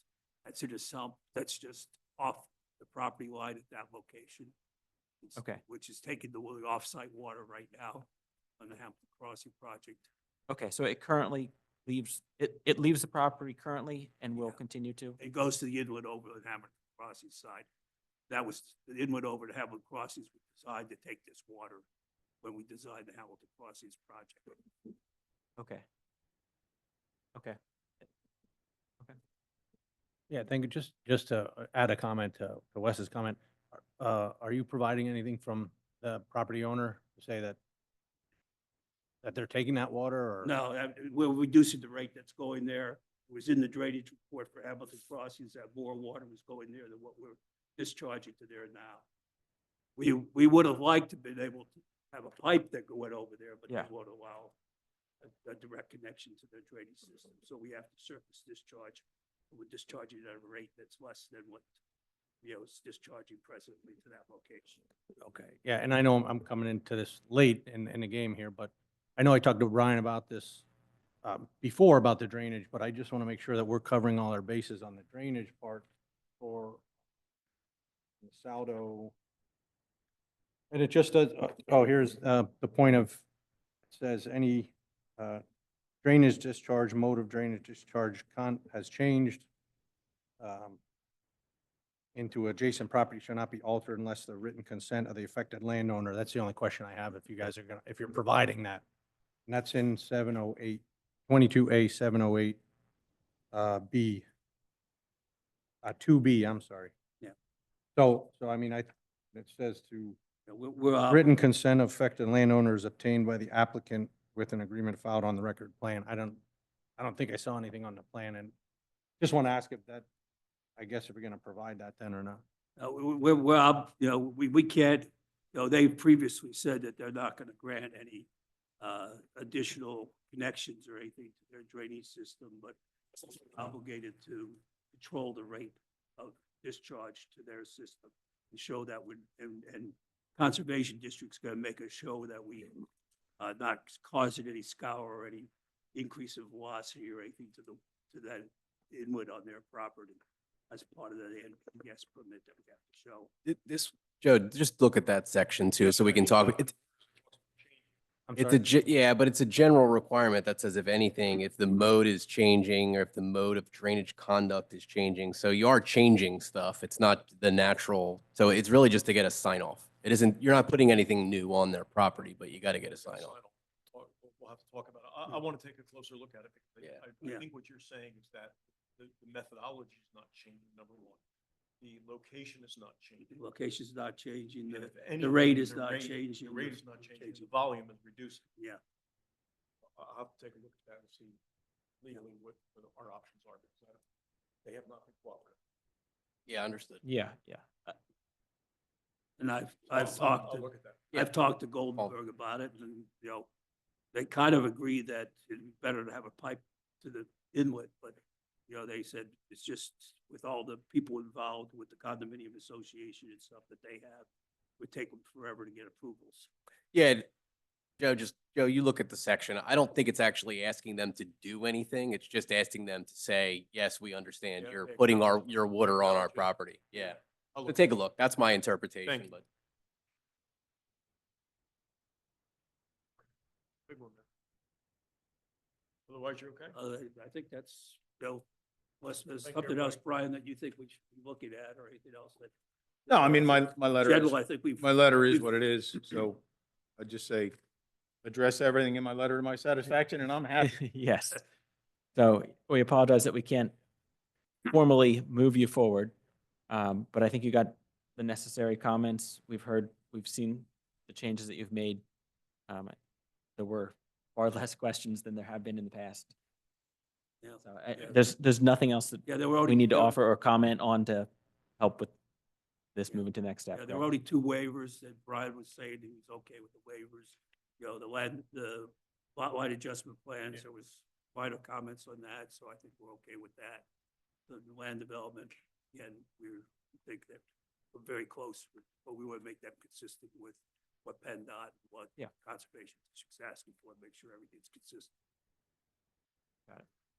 that's in a sump that's just off the property line at that location. Okay. Which is taking the off-site water right now on the Hampton Crossing project. Okay, so it currently leaves, it leaves the property currently and will Yeah. continue to? It goes to the inlet over the Hamilton Crossing side. That was, the inlet over to Hamilton Crossings was designed to take this water when we designed the Hamilton Crossings project. Okay. Okay. Yeah, thank you. Just to add a comment to Wes's comment, are you providing anything from the property owner to say that they're taking that water or? No, we're reducing the rate that's going there. It was in the drainage report for Hamilton Crossings that more water was going there than what we're discharging to there now. We would have liked to been able to have a pipe that went over there, but they Yeah. won't allow a direct connection to their drainage system. So we have to surface discharge. We're discharging at a rate that's less than what, is discharging presently to that location. Okay, yeah, and I know I'm coming into this late in the game here, but I know I talked to Brian about this before about the drainage, but I just want to make sure that we're covering all our bases on the drainage part for the Saldo. And it just does, here's the point of, it says any drainage discharge, mode of drainage discharge has changed into adjacent property shall not be altered unless the written consent of the affected landowner. That's the only question I have if you guys are gonna, if you're providing that. And that's in 708, 22A 708 B. 2B, I'm sorry. Yeah. So I mean, it says to We're written consent of affected landowners obtained by the applicant with an agreement filed on the record plan. I don't think I saw anything on the plan, and just want to ask if that, I guess if we're going to provide that then or not. we can't, they've previously said that they're not going to grant any additional connections or anything to their drainage system, but obligated to control the rate of discharge to their system and show that and conservation district's going to make a show that we not causing any scour or any increase of velocity or anything to that inlet on their property as part of the NPS permit that we have to show. This, Joe, just look at that section too, so we can talk. I'm It's sorry. yeah, but it's a general requirement that says if anything, if the mode is changing or if the mode of drainage conduct is changing. So you are changing stuff. It's not the natural. So it's really just to get a sign off. It isn't, you're not putting anything new on their property, but you got to get a sign off. We'll have to talk about it. I want to take a closer look at it because Yeah. I think what you're saying is that the methodology is not changing, number one. The location is not changing. The location's not changing, And the if anything, rate is the not rate- changing. The rate is not changing, the volume is reducing. Yeah. I'll have to take a look at that and see legally what our options are because they have not been cooperative. Yeah, understood. Yeah, yeah. And I've I'll talked to, look at that. I've talked to Goldenberg about it and, they kind of agree that it'd be better to have a pipe to the inlet, but, they said it's just with all the people involved with the condominium association and stuff that they have, it would take them forever to get approvals. Yeah, Joe, you look at the section. I don't think it's actually asking them to do anything. It's just asking them to say, yes, we understand Yeah, you're they putting acknowledge- your water on our acknowledge it. property. Yeah. I'll So look take at a look. That's my interpretation, Thank you. but. Big one, man. Otherwise, you're okay? I think that's, unless there's Thank you, something else, everybody. Brian, that you think we should be looking at or anything else that. No, I mean, my letter, General, I think my letter is what it is. So I just say, address everything in my letter to my satisfaction and I'm happy. Yes. So we apologize that we can't formally move you forward. But I think you got the necessary comments. We've seen the changes that you've made. There were far less questions than there have been in the past. Yeah. So Yeah. there's nothing else that Yeah, there were only. we need to there- offer or comment on to help with this Yeah. moving to the next step. Yeah, there were only two waivers that Brian was saying he was okay with the waivers. The lot line adjustment plans, there was minor comments on that, so I think we're okay with that. The land development, again, we think that we're very close, but we want to make that consistent with what PennDOT, what Yeah. Conservation District's asking for, and make sure everything's consistent.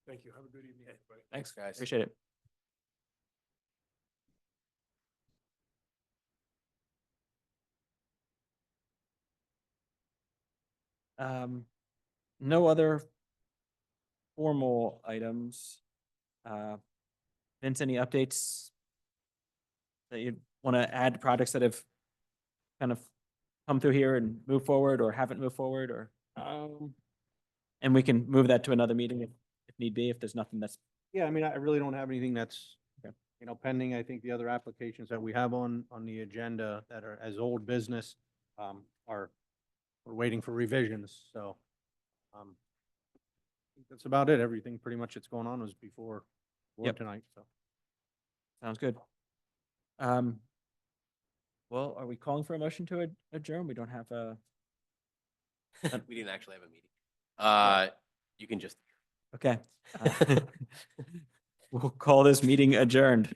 Thank you. Have a good evening, everybody. Thanks, guys. Appreciate it. No other formal items. Vince, any updates that you want to add to projects that have kind of come through here and move forward or haven't moved forward or? And we can move that to another meeting if need be, if there's nothing that's, Yeah, I mean, I really don't have anything that's, Okay. you know, pending. I think the other applications that we have on the agenda that are as old business, are, we're waiting for revisions, so, I think that's about it. Everything pretty much that's going on was before Yep. tonight, so. sounds good. Well, are we calling for a motion to adjourn? We don't have a, We didn't actually have a meeting. You can just. okay. We'll call this meeting adjourned.